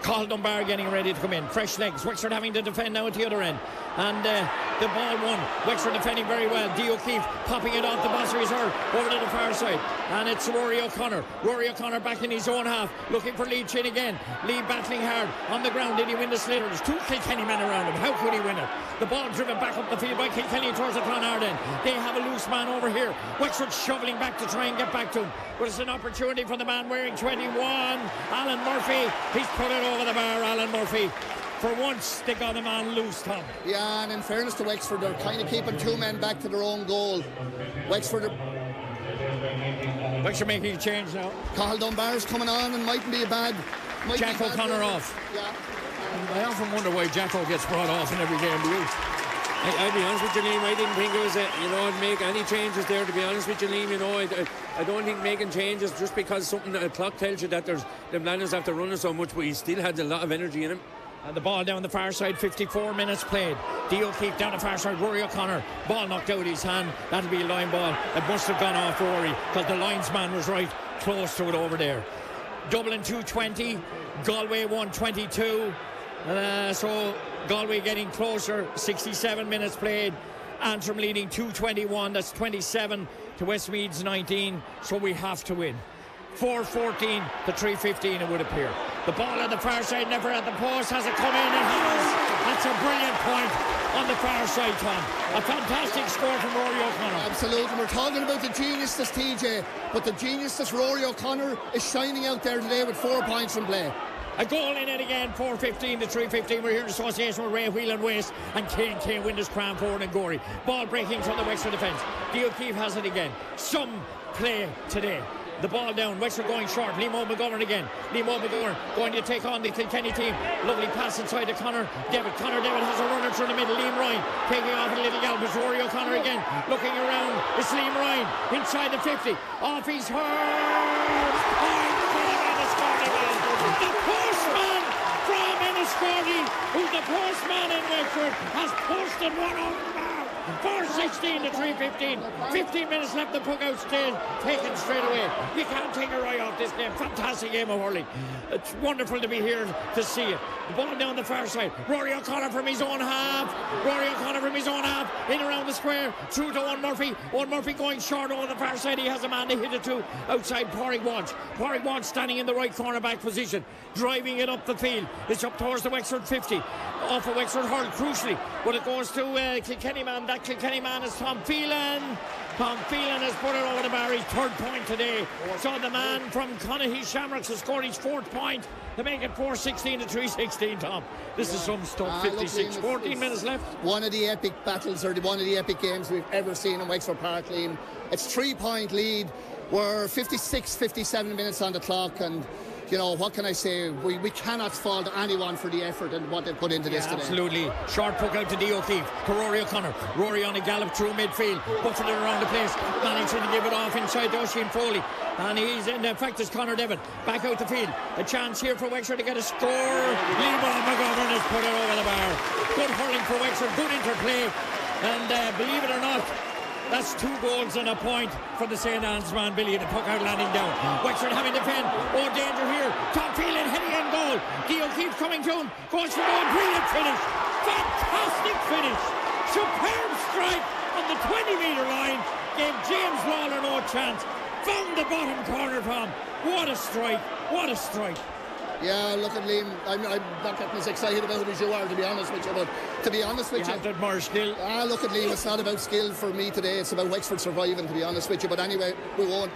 Speaker 1: Carl Dunbar getting ready to come in. Fresh legs. Wexford having to defend now at the other end. And the ball won. Wexford defending very well. D. O'Keefe popping it off the Bossery's hurl over to the far side. And it's Rory O'Connor. Rory O'Connor back in his own half. Looking for Lee Chin again. Lee battling hard on the ground. Did he win the sliotar? There's 2 Kilkenny men around him. How could he win it? The ball driven back up the field by Kilkenny towards the Clonard end. They have a loose man over here. Wexford shoveling back to try and get back to him. But it's an opportunity for the man wearing 21. Alan Murphy. He's put it over the bar, Alan Murphy. For once, they got a man loose, Tom.
Speaker 2: Yeah, and in fairness to Wexford, they're kind of keeping 2 men back to their own goal. Wexford
Speaker 1: making a change now.
Speaker 2: Cathal Dunbar's coming on and mightn't be a bad...
Speaker 1: Jack O'Connor off.
Speaker 2: Yeah.
Speaker 1: I often wonder why Jacko gets brought off in every game.
Speaker 3: I'll be honest with you, Liam, I didn't think it was make any changes there, to be honest with you, Liam. You know, I don't think making changes just because something a clock tells you that there's the Blanners after running so much, but he still had a lot of energy in him.
Speaker 1: And the ball down the far side, 54 minutes played. D. O'Keefe down the far side, Rory O'Connor. Ball knocked out his hand. That'll be a line ball. It must have gone off Rory because the linesman was right close to it over there. Dublin 220, Galway 122. So Galway getting closer, 67 minutes played. Antrim leading 2-21. That's 27 to Westmeath's 19. So we have to win. 4-14 to 3-15 it would appear. The ball on the far side, never at the post. Has it come in? It has. That's a brilliant point on the far side, Tom. A fantastic score from Rory O'Connor.
Speaker 2: Absolutely. We're talking about the genius that's TJ, but the genius that's Rory O'Connor is shining out there today with 4 points from play.
Speaker 1: A goal in it again, 4-15 to 3-15. We're here in association with Ray Whelan Waste and Kane Winders Cran forward and Gorey. Ball breaking from the Wexford defence. Dio Keefe has it again. Some play today. The ball down, Wexford going short. Liam McGovern again. Liam McGovern going to take on the Kilkenny team. Lovely pass inside to Conor Devitt. Conor Devitt has a runner through the middle. Liam Ryan taking off a little gallop. It's Rory O'Connor again. Looking around. It's Liam Ryan inside the 50. Off his hurl. The postman from Enniscorthy, who's the postman in Wexford, has posted one over the bar. 4-16 to 3-15. 15 minutes left. The puck out still taken straight away. You can't take your eye off this game. Fantastic game of hurling. It's wonderful to be here to see it. The ball down the far side. Rory O'Connor from his own half. Rory O'Connor from his own half. In around the square. Through to Owen Murphy. Owen Murphy going short over the far side. He has a man to hit it to. Outside Pádraig Walsh. Pádraig Walsh standing in the right cornerback position. Driving it up the field. It's up towards the Wexford 50. Off a Wexford hurl, crucially. But it goes to Kilkenny man. That Kilkenny man is Tom Phelan. Tom Phelan has put it over the bar. His 3rd point today. So the man from Connacht Shamrocks has scored his 4th point to make it 4-16 to 3-16, Tom. This is some stuff. 56, 14 minutes left.
Speaker 2: One of the epic battles, or one of the epic games we've ever seen in Wexford Park, Liam. It's 3-point lead. We're 56, 57 minutes on the clock, and you know, what can I say? We cannot fault anyone for the effort and what they put into this today.
Speaker 1: Absolutely. Short puck out to Dio Keefe, to Rory O'Connor. Rory on a gallop through midfield, buffing it around the place, managing to give it off inside Oisin Foley. And he's in fact, it's Conor Devitt back out the field. A chance here for Wexford to get a score. Liam McGovern has put it over the bar. Good hurling for Wexford, good interplay. And believe it or not, that's 2 goals and a point for the St. Anne's man, Billy. The puck out landing down. Wexford having to defend. Oh, danger here. Tom Phelan heading in goal. Dio Keefe coming to him. Goes for goal. Brilliant finish. Fantastic finish. Superb strike on the 20-metre line. Gave James Lawler no chance. Found the bottom corner from. What a strike. What a strike.
Speaker 2: Yeah, look at Liam. I'm not getting as excited about it as you are, to be honest with you. But to be honest with you,
Speaker 1: have to admire skill.
Speaker 2: Look at Liam. It's not about skill for me today. It's about Wexford surviving, to be honest with you. But anyway, we won.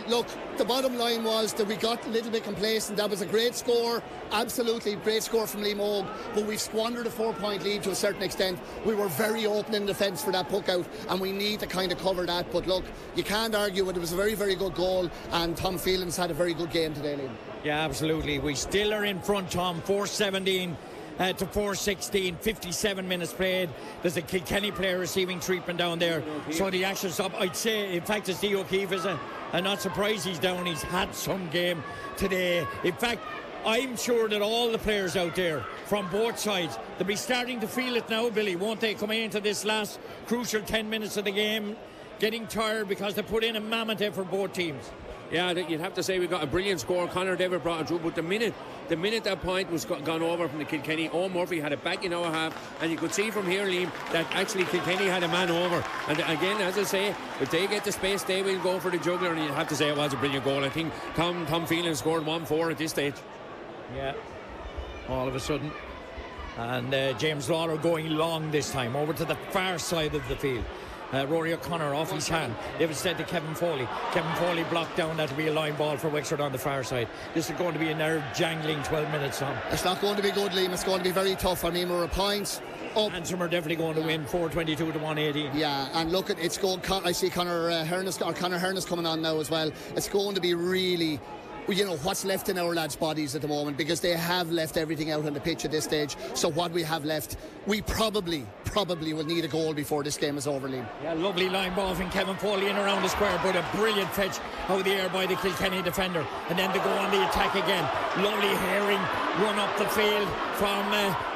Speaker 2: Look, the bottom line was that we got a little bit complacent. That was a great score. Absolutely great score from Liam Og. But we've squandered a 4-point lead to a certain extent. We were very open in defence for that puck out, and we need to kind of cover that. But look, you can't argue it. It was a very, very good goal, and Tom Phelan's had a very good game today, Liam.
Speaker 1: Yeah, absolutely. We still are in front, Tom. 4-17 to 4-16. 57 minutes played. There's a Kilkenny player receiving treatment down there. So the action's up. I'd say, in fact, it's Dio Keefe. I'm not surprised he's down. He's had some game today. In fact, I'm sure that all the players out there from both sides, they'll be starting to feel it now, Billy, won't they? Coming into this last crucial 10 minutes of the game, getting tired because they put in a mammoth effort for both teams.
Speaker 3: Yeah, you'd have to say we got a brilliant score. Conor Devitt brought it through, but the minute that point was gone over from the Kilkenny, Owen Murphy had it back in our half, and you could see from here, Liam, that actually Kilkenny had a man over. And again, as I say, if they get the space, they will go for the juggler, and you'd have to say it was a brilliant goal. I think Tom Phelan scored 1-4 at this stage.
Speaker 1: Yeah, all of a sudden. And James Lawler going long this time, over to the far side of the field. Rory O'Connor off his hand. It was said to Kevin Foley. Kevin Foley blocked down. That'll be a line ball for Wexford on the far side. This is going to be a nerve-jangling 12 minutes on.
Speaker 2: It's not going to be good, Liam. It's going to be very tough. I mean, we're a point up.
Speaker 1: Antrim are definitely going to win 4-22 to 118.
Speaker 2: Yeah, and look, it's going. I see Conor Hernus coming on now as well. It's going to be really, you know, what's left in our lads' bodies at the moment, because they have left everything out on the pitch at this stage. So what we have left, we probably will need a goal before this game is over, Liam.
Speaker 1: Yeah, lovely line ball from Kevin Foley in around the square, but a brilliant fetch out of the air by the Kilkenny defender, and then to go on the attack again. Lovely herring run up the field from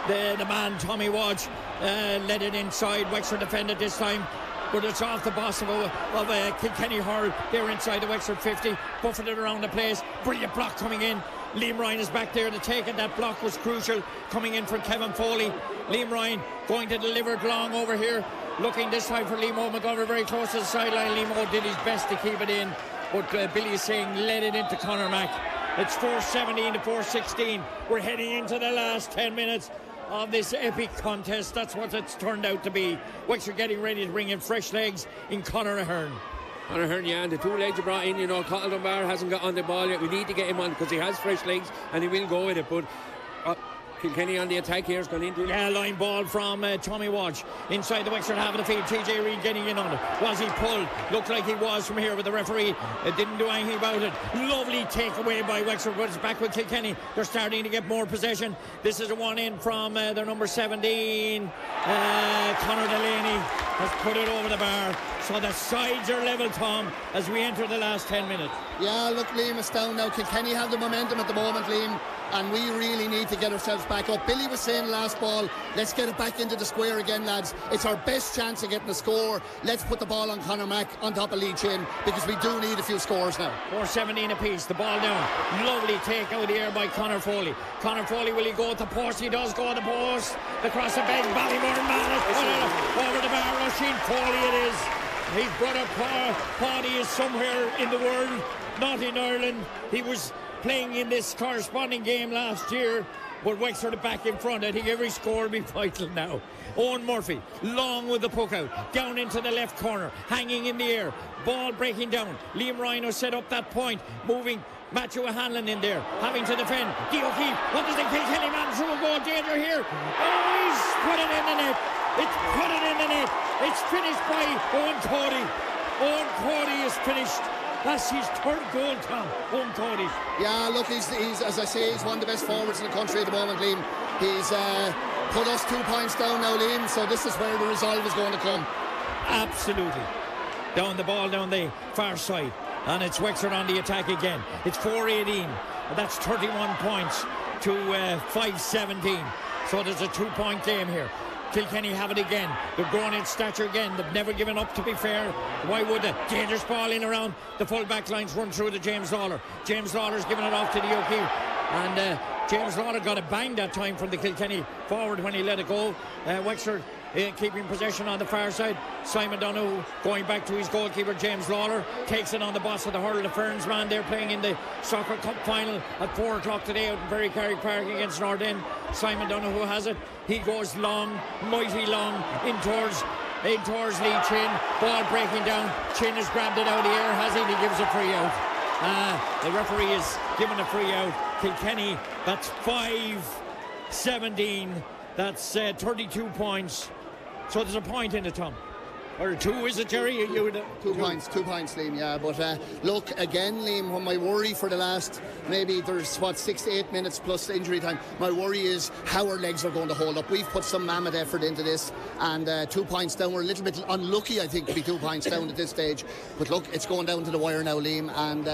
Speaker 1: the man Tommy Walsh, led it inside. Wexford defended this time, but it's off the boss of a Kilkenny hurl there inside the Wexford 50, buffeted it around the place. Brilliant block coming in. Liam Ryan is back there to take it. That block was crucial coming in from Kevin Foley. Liam Ryan going to deliver it long over here looking this time for Liam McGovern, very close to the sideline. Liam did his best to keep it in, but Billy is saying let it into Conor Mack. It's 4:17 to 4:16. We're heading into the last 10 minutes of this epic contest. That's what it's turned out to be. Wexford getting ready to bring in fresh legs in Conor Ahern.
Speaker 3: Conor Ahern, yeah, and the two legs are brought in. Cottle Dunbar hasn't got on the ball yet. We need to get him on because he has fresh legs and he will go with it. But Kilkenny on the attack here has gone into it.
Speaker 1: Yeah, line ball from Tommy Walsh inside the Wexford half of the field. TJ Reid getting in on it. Was he pulled? Looked like he was from here, but the referee didn't do anything about it. Lovely takeaway by Wexford, but it's back with Kilkenny. They're starting to get more possession. This is a one in from their number 17. Conor Delaney has put it over the bar. So the sides are level, Tom, as we enter the last 10 minutes.
Speaker 2: Yeah, look, Liam is down now. Kilkenny have the momentum at the moment, Liam, and we really need to get ourselves back up. Billy was saying last ball, let's get it back into the square again, lads. It's our best chance of getting a score. Let's put the ball on Conor Mack on top of Lee Chin, because we do need a few scores now.
Speaker 1: 4:17 apiece, the ball down. Lovely take out of the air by Conor Foley. Conor Foley, will he go at the post? He does go at the post. Across the bend, Ballymore man, over the bar, Roisin Foley it is. His brother Paddy is somewhere in the world, not in Ireland. He was playing in this corresponding game last year, but Wexford are back in front. I think every score will be vital now. Owen Murphy, long with the puck out, down into the left corner, hanging in the air, ball breaking down. Liam Rhino set up that point, moving Matthew Hanlon in there, having to defend. Guy O'Keefe, what does the Kilkenny man through a goal? Danger here. Oh, he's put it in the net. It's put it in the net. It's finished by Owen Cody. Owen Cody is finished. That's his third goal, Tom. Owen Cody.
Speaker 2: Yeah, look, he's as I say, he's one of the best forwards in the country at the moment, Liam. He's put us 2 points down now, Liam, so this is where the resolve is going to come.
Speaker 1: Absolutely. Down the ball down the far side, and it's Wexford on the attack again. It's 4:18. That's 31 points to 5:17. So there's a 2-point game here. Kilkenny have it again. They're growing in stature again. They've never given up, to be fair. Why would they? Dangerous ball in around the full back lines, run through to James Lawler. James Lawler's giving it off to the O'Keefe. And James Lawler got a bang that time from the Kilkenny forward when he let it go. Wexford keeping possession on the far side. Simon Donoghue going back to his goalkeeper, James Lawler, takes it on the boss of the hurl. The Ferns man, they're playing in the Soccer Cup final at 4 o'clock today out in Berrycarrick Park against North End. Simon Donoghue has it. He goes long, mighty long, in towards Lee Chin. Ball breaking down. Chin has grabbed it out of the air, has he? And he gives a free out. The referee is giving a free out. Kilkenny, that's 5:17. That's 32 points. So there's a point in it, Tom. Or 2, is it, Jerry?
Speaker 2: 2 points, Liam, yeah. But look, again, Liam, when my worry for the last, maybe there's, 6 to 8 minutes plus injury time, my worry is how our legs are going to hold up. We've put some mammoth effort into this, and 2 points down. We're a little bit unlucky, I think, to be 2 points down at this stage. But look, it's going down to the wire now, Liam, and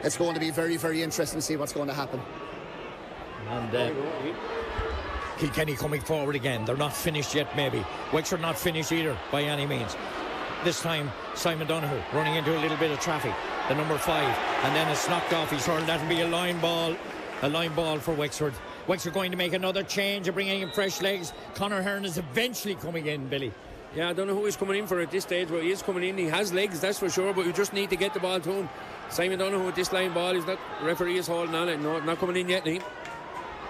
Speaker 2: it's going to be very, very interesting to see what's going to happen.
Speaker 1: And Kilkenny coming forward again. They're not finished yet, maybe. Wexford not finished either, by any means. This time, Simon Donoghue running into a little bit of traffic. The number 5. And then it's knocked off his hurl. That'll be a line ball for Wexford. Wexford going to make another change. They're bringing in fresh legs. Conor Ahern is eventually coming in, Billy.
Speaker 3: Yeah, I don't know who he's coming in for at this stage, but he is coming in. He has legs, that's for sure, but we just need to get the ball to him. Simon Donoghue with this line ball, the referee is holding on it. No, not coming in yet, Liam.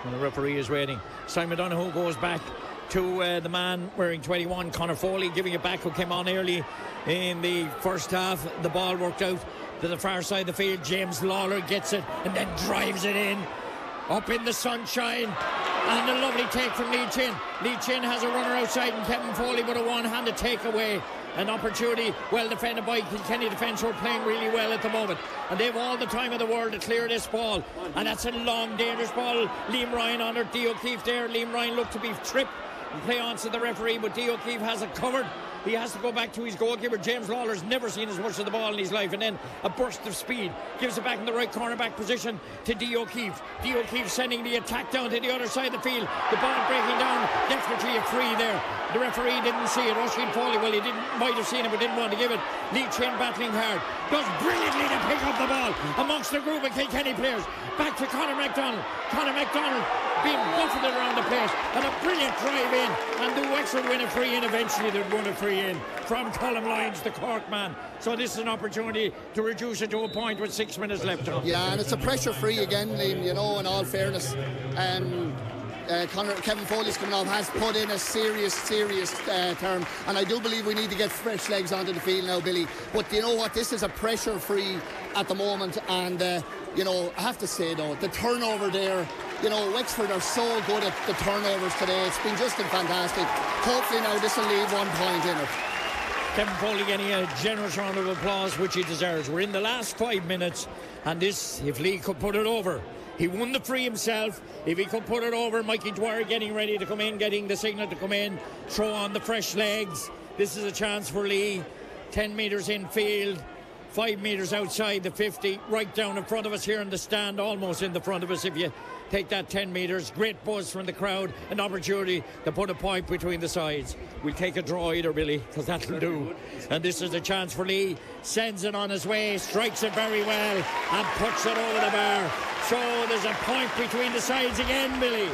Speaker 1: And the referee is waiting. Simon Donoghue goes back to the man wearing 21, Conor Foley, giving it back, who came on early in the first half. The ball worked out to the far side of the field. James Lawler gets it and then drives it in. Up in the sunshine. And a lovely take from Lee Chin. Lee Chin has a runner outside and Kevin Foley with a one-handed takeaway. An opportunity well defended by Kilkenny defence, who are playing really well at the moment, and they have all the time in the world to clear this ball, and that's a long dangerous ball. Liam Ryan on it, Guy O'Keefe there. Liam Ryan looked to be tripped and play on to the referee, but Guy O'Keefe has it covered. He has to go back to his goalkeeper. James Lawler's never seen as much of the ball in his life, and then a burst of speed gives it back in the right cornerback position to Guy O'Keefe. Guy O'Keefe sending the attack down to the other side of the field. The ball breaking down left Definitely a free there. The referee didn't see it. Oisin Foley, well, might have seen it but didn't want to give it. Lee Chin battling hard. Does brilliantly to pick up the ball amongst the group of Kilkenny players. Back to Conor MacDonald. Conor MacDonald being buffeted around the place. And a brilliant drive in. And the Wexford win a free in. Eventually they'd won a free in from Colm Lyons, the Cork man. So this is an opportunity to reduce it to a point with 6 minutes left on.
Speaker 2: Yeah, and it's a pressure free again, Liam, you know, in all fairness. Kevin Foley's coming off, has put in a serious term, and I do believe we need to get fresh legs onto the field now, Billy. But you know what, this is a pressure free at the moment, and you know, I have to say though, the turnover there, you know, Wexford are so good at the turnovers today. It's been just fantastic. Hopefully now this will leave 1 point in it.
Speaker 1: Kevin Foley getting a generous round of applause, which he deserves. We're in the last 5 minutes, and this, if Lee could put it over, he won the free himself. If he could put it over, Mikey Dwyer getting ready to come in, getting the signal to come in, throw on the fresh legs. This is a chance for Lee. 10 metres infield, 5 metres outside the 50, right down in front of us here in the stand, almost in the front of us if you take that 10 metres. Great buzz from the crowd, an opportunity to put a point between the sides. We'll take a draw either, Billy, because that'll do. And this is a chance for Lee. Sends it on his way, strikes it very well, and puts it over the bar. So there's a point between the sides again, Billy.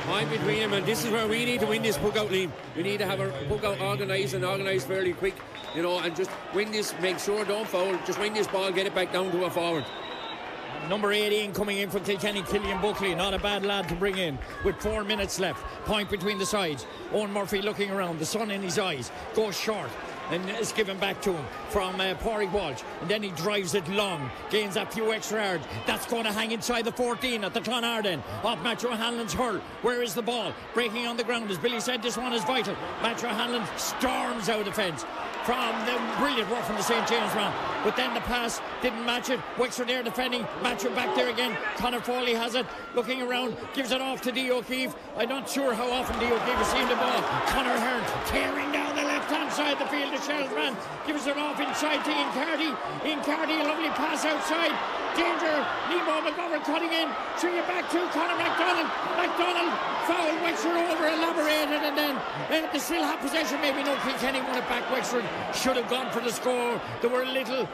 Speaker 3: Point between them, and this is where we need to win this puck out, Liam. We need to have our puck out organised fairly quick, you know, and just win this, make sure don't foul, just win this ball, get it back down to a forward.
Speaker 1: Number 18 coming in for Kilkenny, Killian Buckley. Not a bad lad to bring in with 4 minutes left. Point between the sides. Owen Murphy looking around, the sun in his eyes. Goes short and it's given back to him from Pádraig Walsh. And then he drives it long. Gains a few extra yards. That's going to hang inside the 14 at the Clonard end. Off Matthew Hanlon's hurl. Where is the ball? Breaking on the ground. As Billy said, this one is vital. Matthew Hanlon storms out of fence from the brilliant work from the St. James man. But then the pass didn't match it. Wexford there defending. Matthew back there again. Conor Foley has it. Looking around. Gives it off to D. O'Keefe. I'm not sure how often D. O'Keefe has seen the ball. Conor Hearn tearing down the left-hand side of the field. The Shells man gives it off inside to Ian Carty. Ian Carty, a lovely pass outside. Danger. Liam McGovern cutting in. Swing it back to Conor MacDonald. MacDonald foul. Wexford over elaborated, and then they still have possession. Maybe no Kilkenny won it back. Wexford should have gone for the score. There were a little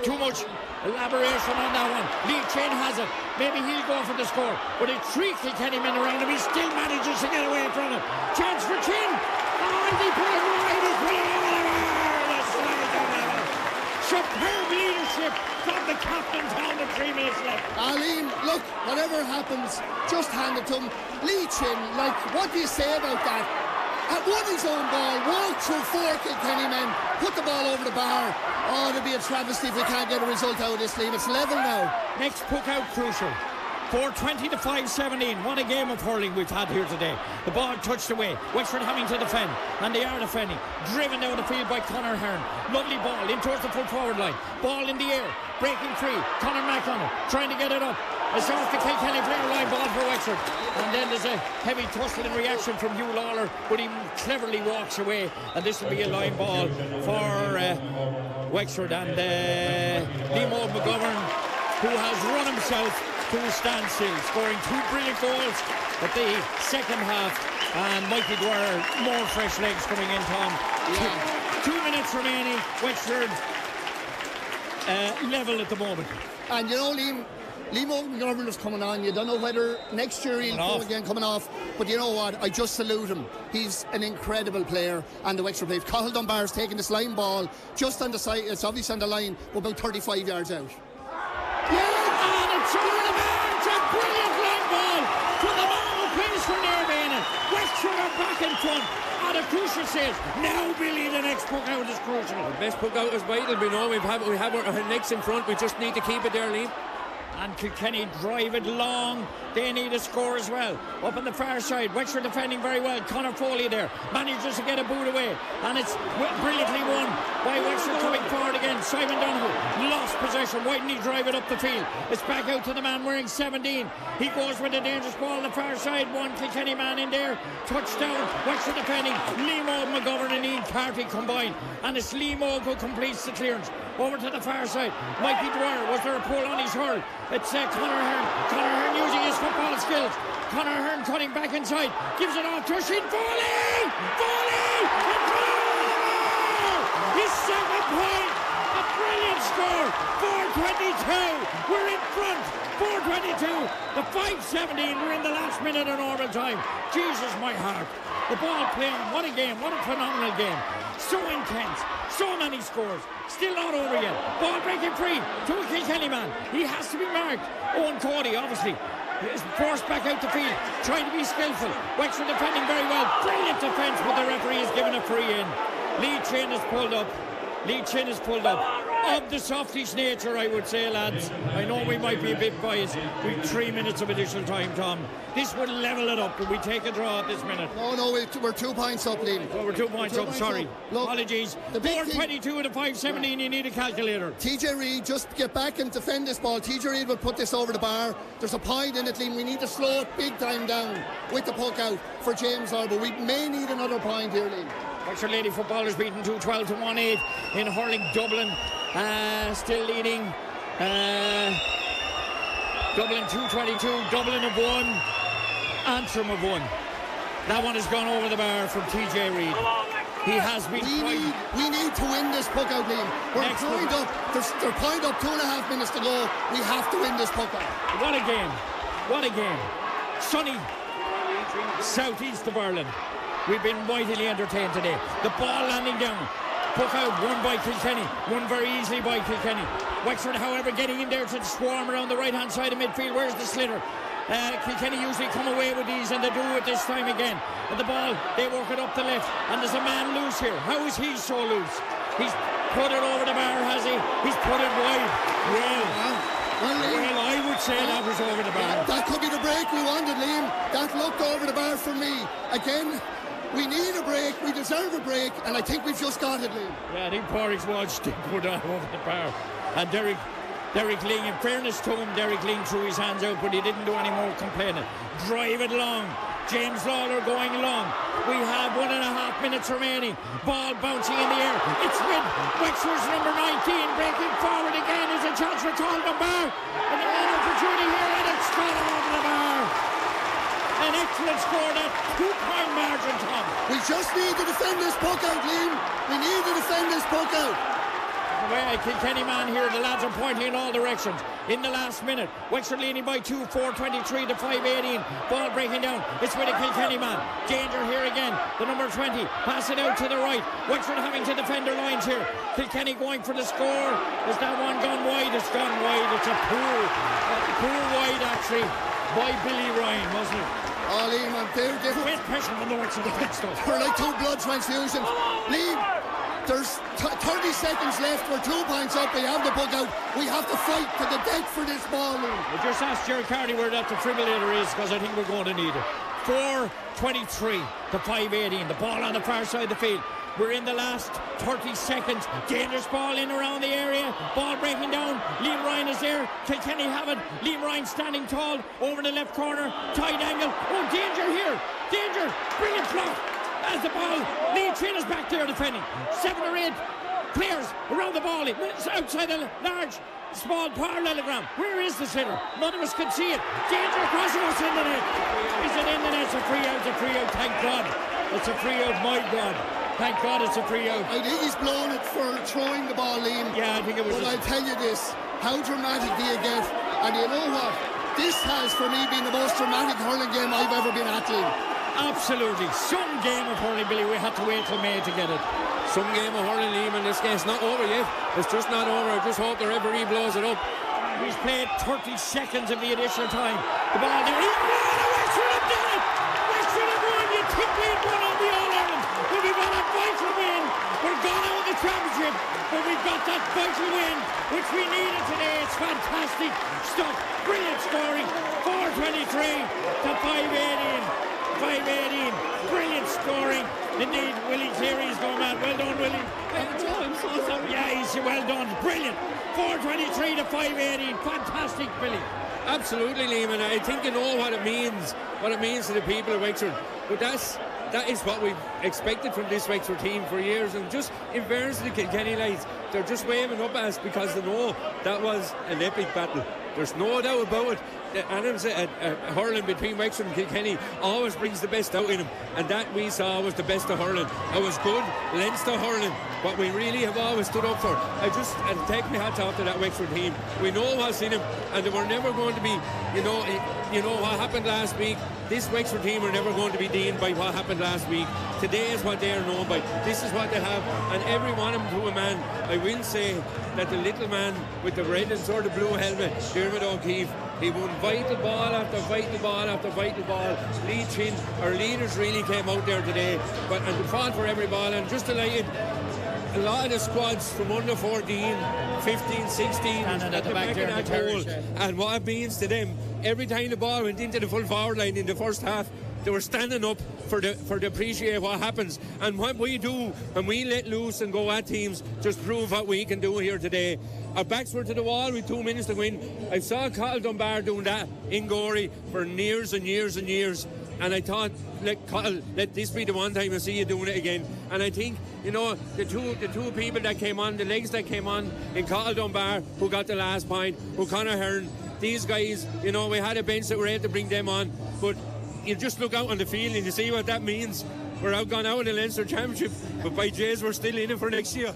Speaker 1: too much elaboration on that one. Lee Chin has it. Maybe he'll go for the score. But it's 3 Kilkenny men around him. He still manages to get away from it. Chance for Chin. And he put it right. He's put it over the bar. Superb leadership from the captain down to 3 minutes left.
Speaker 2: Liam, look, whatever happens, just hand it to him. Lee Chin, like, what do you say about that? Won his own ball, walked through 4 Kilkenny men, put the ball over the bar. Oh, it'll be a travesty if we can't get a result out of this, Liam. It's level now.
Speaker 1: Next puck out crucial. 4:20 to 5:17. What a game of hurling we've had here today. The ball touched away. Wexford having to defend, and they are defending. Driven down the field by Conor Hearn. Lovely ball in towards the full forward line. Ball in the air, breaking free. Conor MacDonald trying to get it up. It's off the Kilkenny player line, ball for Wexford. And then there's a heavy tussle in reaction from Hugh Lawler, but he cleverly walks away, and this will be a line ball for Wexford. And Liam McGovern, who has run himself to a standstill, scoring 2 brilliant goals at the second half, and Mikey Dwyer, more fresh legs coming in, Tom. Yeah. 2 minutes remaining. Wexford level at the moment.
Speaker 2: And you know, Liam McGovern is coming on. You don't know whether next year he'll go again coming off. But you know what? I just salute him. He's an incredible player. And the Wexford player. Cathal Dunbar's taking this line ball just on the side. It's obviously on the line, but about 35 yards out.
Speaker 1: Yeah, and it's over the bar. It's a brilliant line ball to the man who plays for Nearbane. Wexford are back in front at a crucial stage. Now, Billy, the next puck out is crucial.
Speaker 3: The best puck out is vital. We know we have our necks in front. We just need to keep it there, Liam.
Speaker 1: And Kilkenny drive it long. They need a score as well. Up on the far side, Wexford defending very well. Conor Foley there manages to get a boot away, and it's brilliantly won by Wexford coming forward again. Simon Donoghue lost possession. Why didn't he drive it up the field? It's back out to the man wearing 17. He goes with a dangerous ball on the far side. One Kilkenny man in there. Touchdown. Wexford defending. Liam McGovern and Ian Carty combined, and it's Liam who completes the clearance. Over to the far side. Mikey Dwyer, was there a pull on his hurl? It's Conor Hearn. Conor Hearn Ahern using his football skills. Conor Ahern cutting back inside. Gives it off to Shin Foley! Foley! His second point! A brilliant score! 4:22! We're in front! 4:22! The 5:17, we're in the last minute of normal time. Jesus, my heart. The ball playing, what a game, what a phenomenal game. So intense, so many scores. Still not over yet. Ball breaking free to a Kilkenny man. He has to be marked. Owen Cody, obviously, is forced back out the field, trying to be skillful. Wexford defending very well. Brilliant defence, but the referee has given a free in. Lee Chin is pulled up. Lee Chin is pulled up. Of the softish nature, I would say, lads. I know we might be a bit biased. We've 3 minutes of additional time, Tom. This would level it up, but we take a draw at this minute.
Speaker 2: No, we're 2 points up, Liam.
Speaker 1: Oh, we're 2 points up, sorry.
Speaker 2: Look,
Speaker 1: apologies. 4:22 to 5:17, you need a calculator.
Speaker 2: TJ Reid, just get back and defend this ball. TJ Reid will put this over the bar. There's a point in it, Liam. We need to slow it big time down with the puck out for James Arbour. We may need another point here, Liam.
Speaker 1: Wexford Lady footballers beaten 2-12 to 1-8 in hurling. Dublin still leading. Dublin 2-22. Dublin have won. Antrim have won. That one has gone over the bar from TJ Reid. He has been.
Speaker 2: We need to win this puck out, Liam. We're point up. They're point up. 2.5 minutes to go. We have to win this puck out.
Speaker 1: What a game! What a game! Sunny southeast of Ireland. We've been mightily entertained today. The ball landing down. Puck out, won by Kilkenny. Won very easily by Kilkenny. Wexford, however, getting in there to swarm around the right-hand side of midfield. Where's the sliotar? Kilkenny usually come away with these, and they do it this time again. And the ball, they work it up the left. And there's a man loose here. How is he so loose? He's put it over the bar, has he? He's put it wide. Well, I would say that was over the bar.
Speaker 2: That could be the break we wanted, Liam. That looked over the bar for me. Again, we need a break, we deserve a break, and I think we've just got it, Liam.
Speaker 1: Yeah, I think Porrick's watch did put that over the bar. And Derek Ling, in fairness to him, Derek Ling threw his hands out, but he didn't do any more complaining. Drive it long. James Lawler going long. We have 1.5 minutes remaining. Ball bouncing in the air. It's with Wexford's number 19 breaking forward again. Is a chance for Colin Barr. And an opportunity here, and it's gone over the bar. An excellent score, that 2-point margin, Tom.
Speaker 2: We just need to defend this puck out, Liam. We need to defend this puck out.
Speaker 1: A Kilkenny man here. The lads are pointing in all directions. In the last minute, Wexford leading by 2, 4:23 to 5:18. Ball breaking down. It's with a Kilkenny man. Danger here again. The number 20. Pass it out to the right. Wexford having to defend their lines here. Kilkenny going for the score. Is that one gone wide? It's gone wide. It's a poor wide actually by Billy Ryan, wasn't it?
Speaker 2: Oh, Liam, they're
Speaker 1: great pressure on the Wexford defence though.
Speaker 2: We're like 2 blood transfusions. Liam, there's 30 seconds left. We're 2 points up. We have the puck out. We have to fight to the death for this ball, Liam.
Speaker 1: I just asked Jerry Carney where that defibrillator is, because I think we're going to need it. 4:23 to 5:18. The ball on the far side of the field. We're in the last 30 seconds. Dangerous ball in around the area. Ball breaking down. Liam Ryan is there. Kilkenny have it. Liam Ryan standing tall over the left corner. Tight angle. Oh, danger here. Danger. Brilliant block. As the ball, Lee Chin is back there defending. 7 or 8 players around the ball. It's outside a large, small parallelogram. Where is the sitter? None of us can see it. Danger across us in the net. Is it in the net? It's a free out. It's a free out. Thank God. It's a free out. My God. Thank God it's a free out.
Speaker 2: I think he's blown it for throwing the ball, Liam.
Speaker 1: Yeah, I think it was.
Speaker 2: But I'll tell you this. How dramatic do you get? And you know what? This has, for me, been the most dramatic hurling game I've ever been at, Liam.
Speaker 1: Absolutely. Some game of hurling, Billy. We had to wait till May to get it.
Speaker 3: Some game of hurling, Liam, and this game's not over yet. It's just not over. I just hope the referee blows it up.
Speaker 1: He's played 30 seconds of the additional time. The ball there. Wexford have done it! Wexford have won! You think we had won on the All-Ireland, but we've got a vital win. We're gone out of the championship, but we've got that vital win, which we needed today. It's fantastic stuff. Brilliant scoring. 4:23 to 5:18. 5:18. Brilliant scoring. Indeed, Willie Cleary's going mad. Well done, Willie.
Speaker 5: I'm so sorry.
Speaker 1: Yeah, he's well done. Brilliant. 4:23 to 5:18. Fantastic, Billy.
Speaker 3: Absolutely, Liam, and I think you know what it means to the people of Wexford. But that is what we've expected from this Wexford team for years. And just in fairness to the Kilkenny lads, they're just waving up at us because they know that was an epic battle. There's no doubt about it. Adams hurling between Wexford and Kilkenny always brings the best out in him, and that we saw was the best of hurling. It was good Leinster hurling, what we really have always stood up for. I take my hat off to that Wexford team. We know what's in them, and they were never going to be, you know what happened last week. This Wexford team are never going to be deemed by what happened last week. Today is what they are known by. This is what they have, and every one of them to a man. I will say that the little man with the red and sort of blue helmet, Dermot O'Keefe, he won vital ball after vital ball after vital ball. Lee Chin, our leaders really came out there today, and they fought for every ball, and just delighted. A lot of the squads from under 14, 15, 16
Speaker 1: and
Speaker 3: at the back of that goal. And what it means to them, every time the ball went into the full forward line in the first half, they were standing up for the appreciate what happens. And what we do when we let loose and go at teams, just prove what we can do here today. Our backs were to the wall with 2 minutes to win. I saw Cathal Dunbar doing that in Gorey for years and years and years. And I thought, let this be the one time I see you doing it again. And I think, the two people that came on, the legs that came on in Cathal Dunbar, who got the last point, O'Connor Hearn, these guys, we had a bench that were able to bring them on. But you just look out on the field and you see what that means. We're gone out in the Leinster Championship, but by Jays, we're still in it for next year.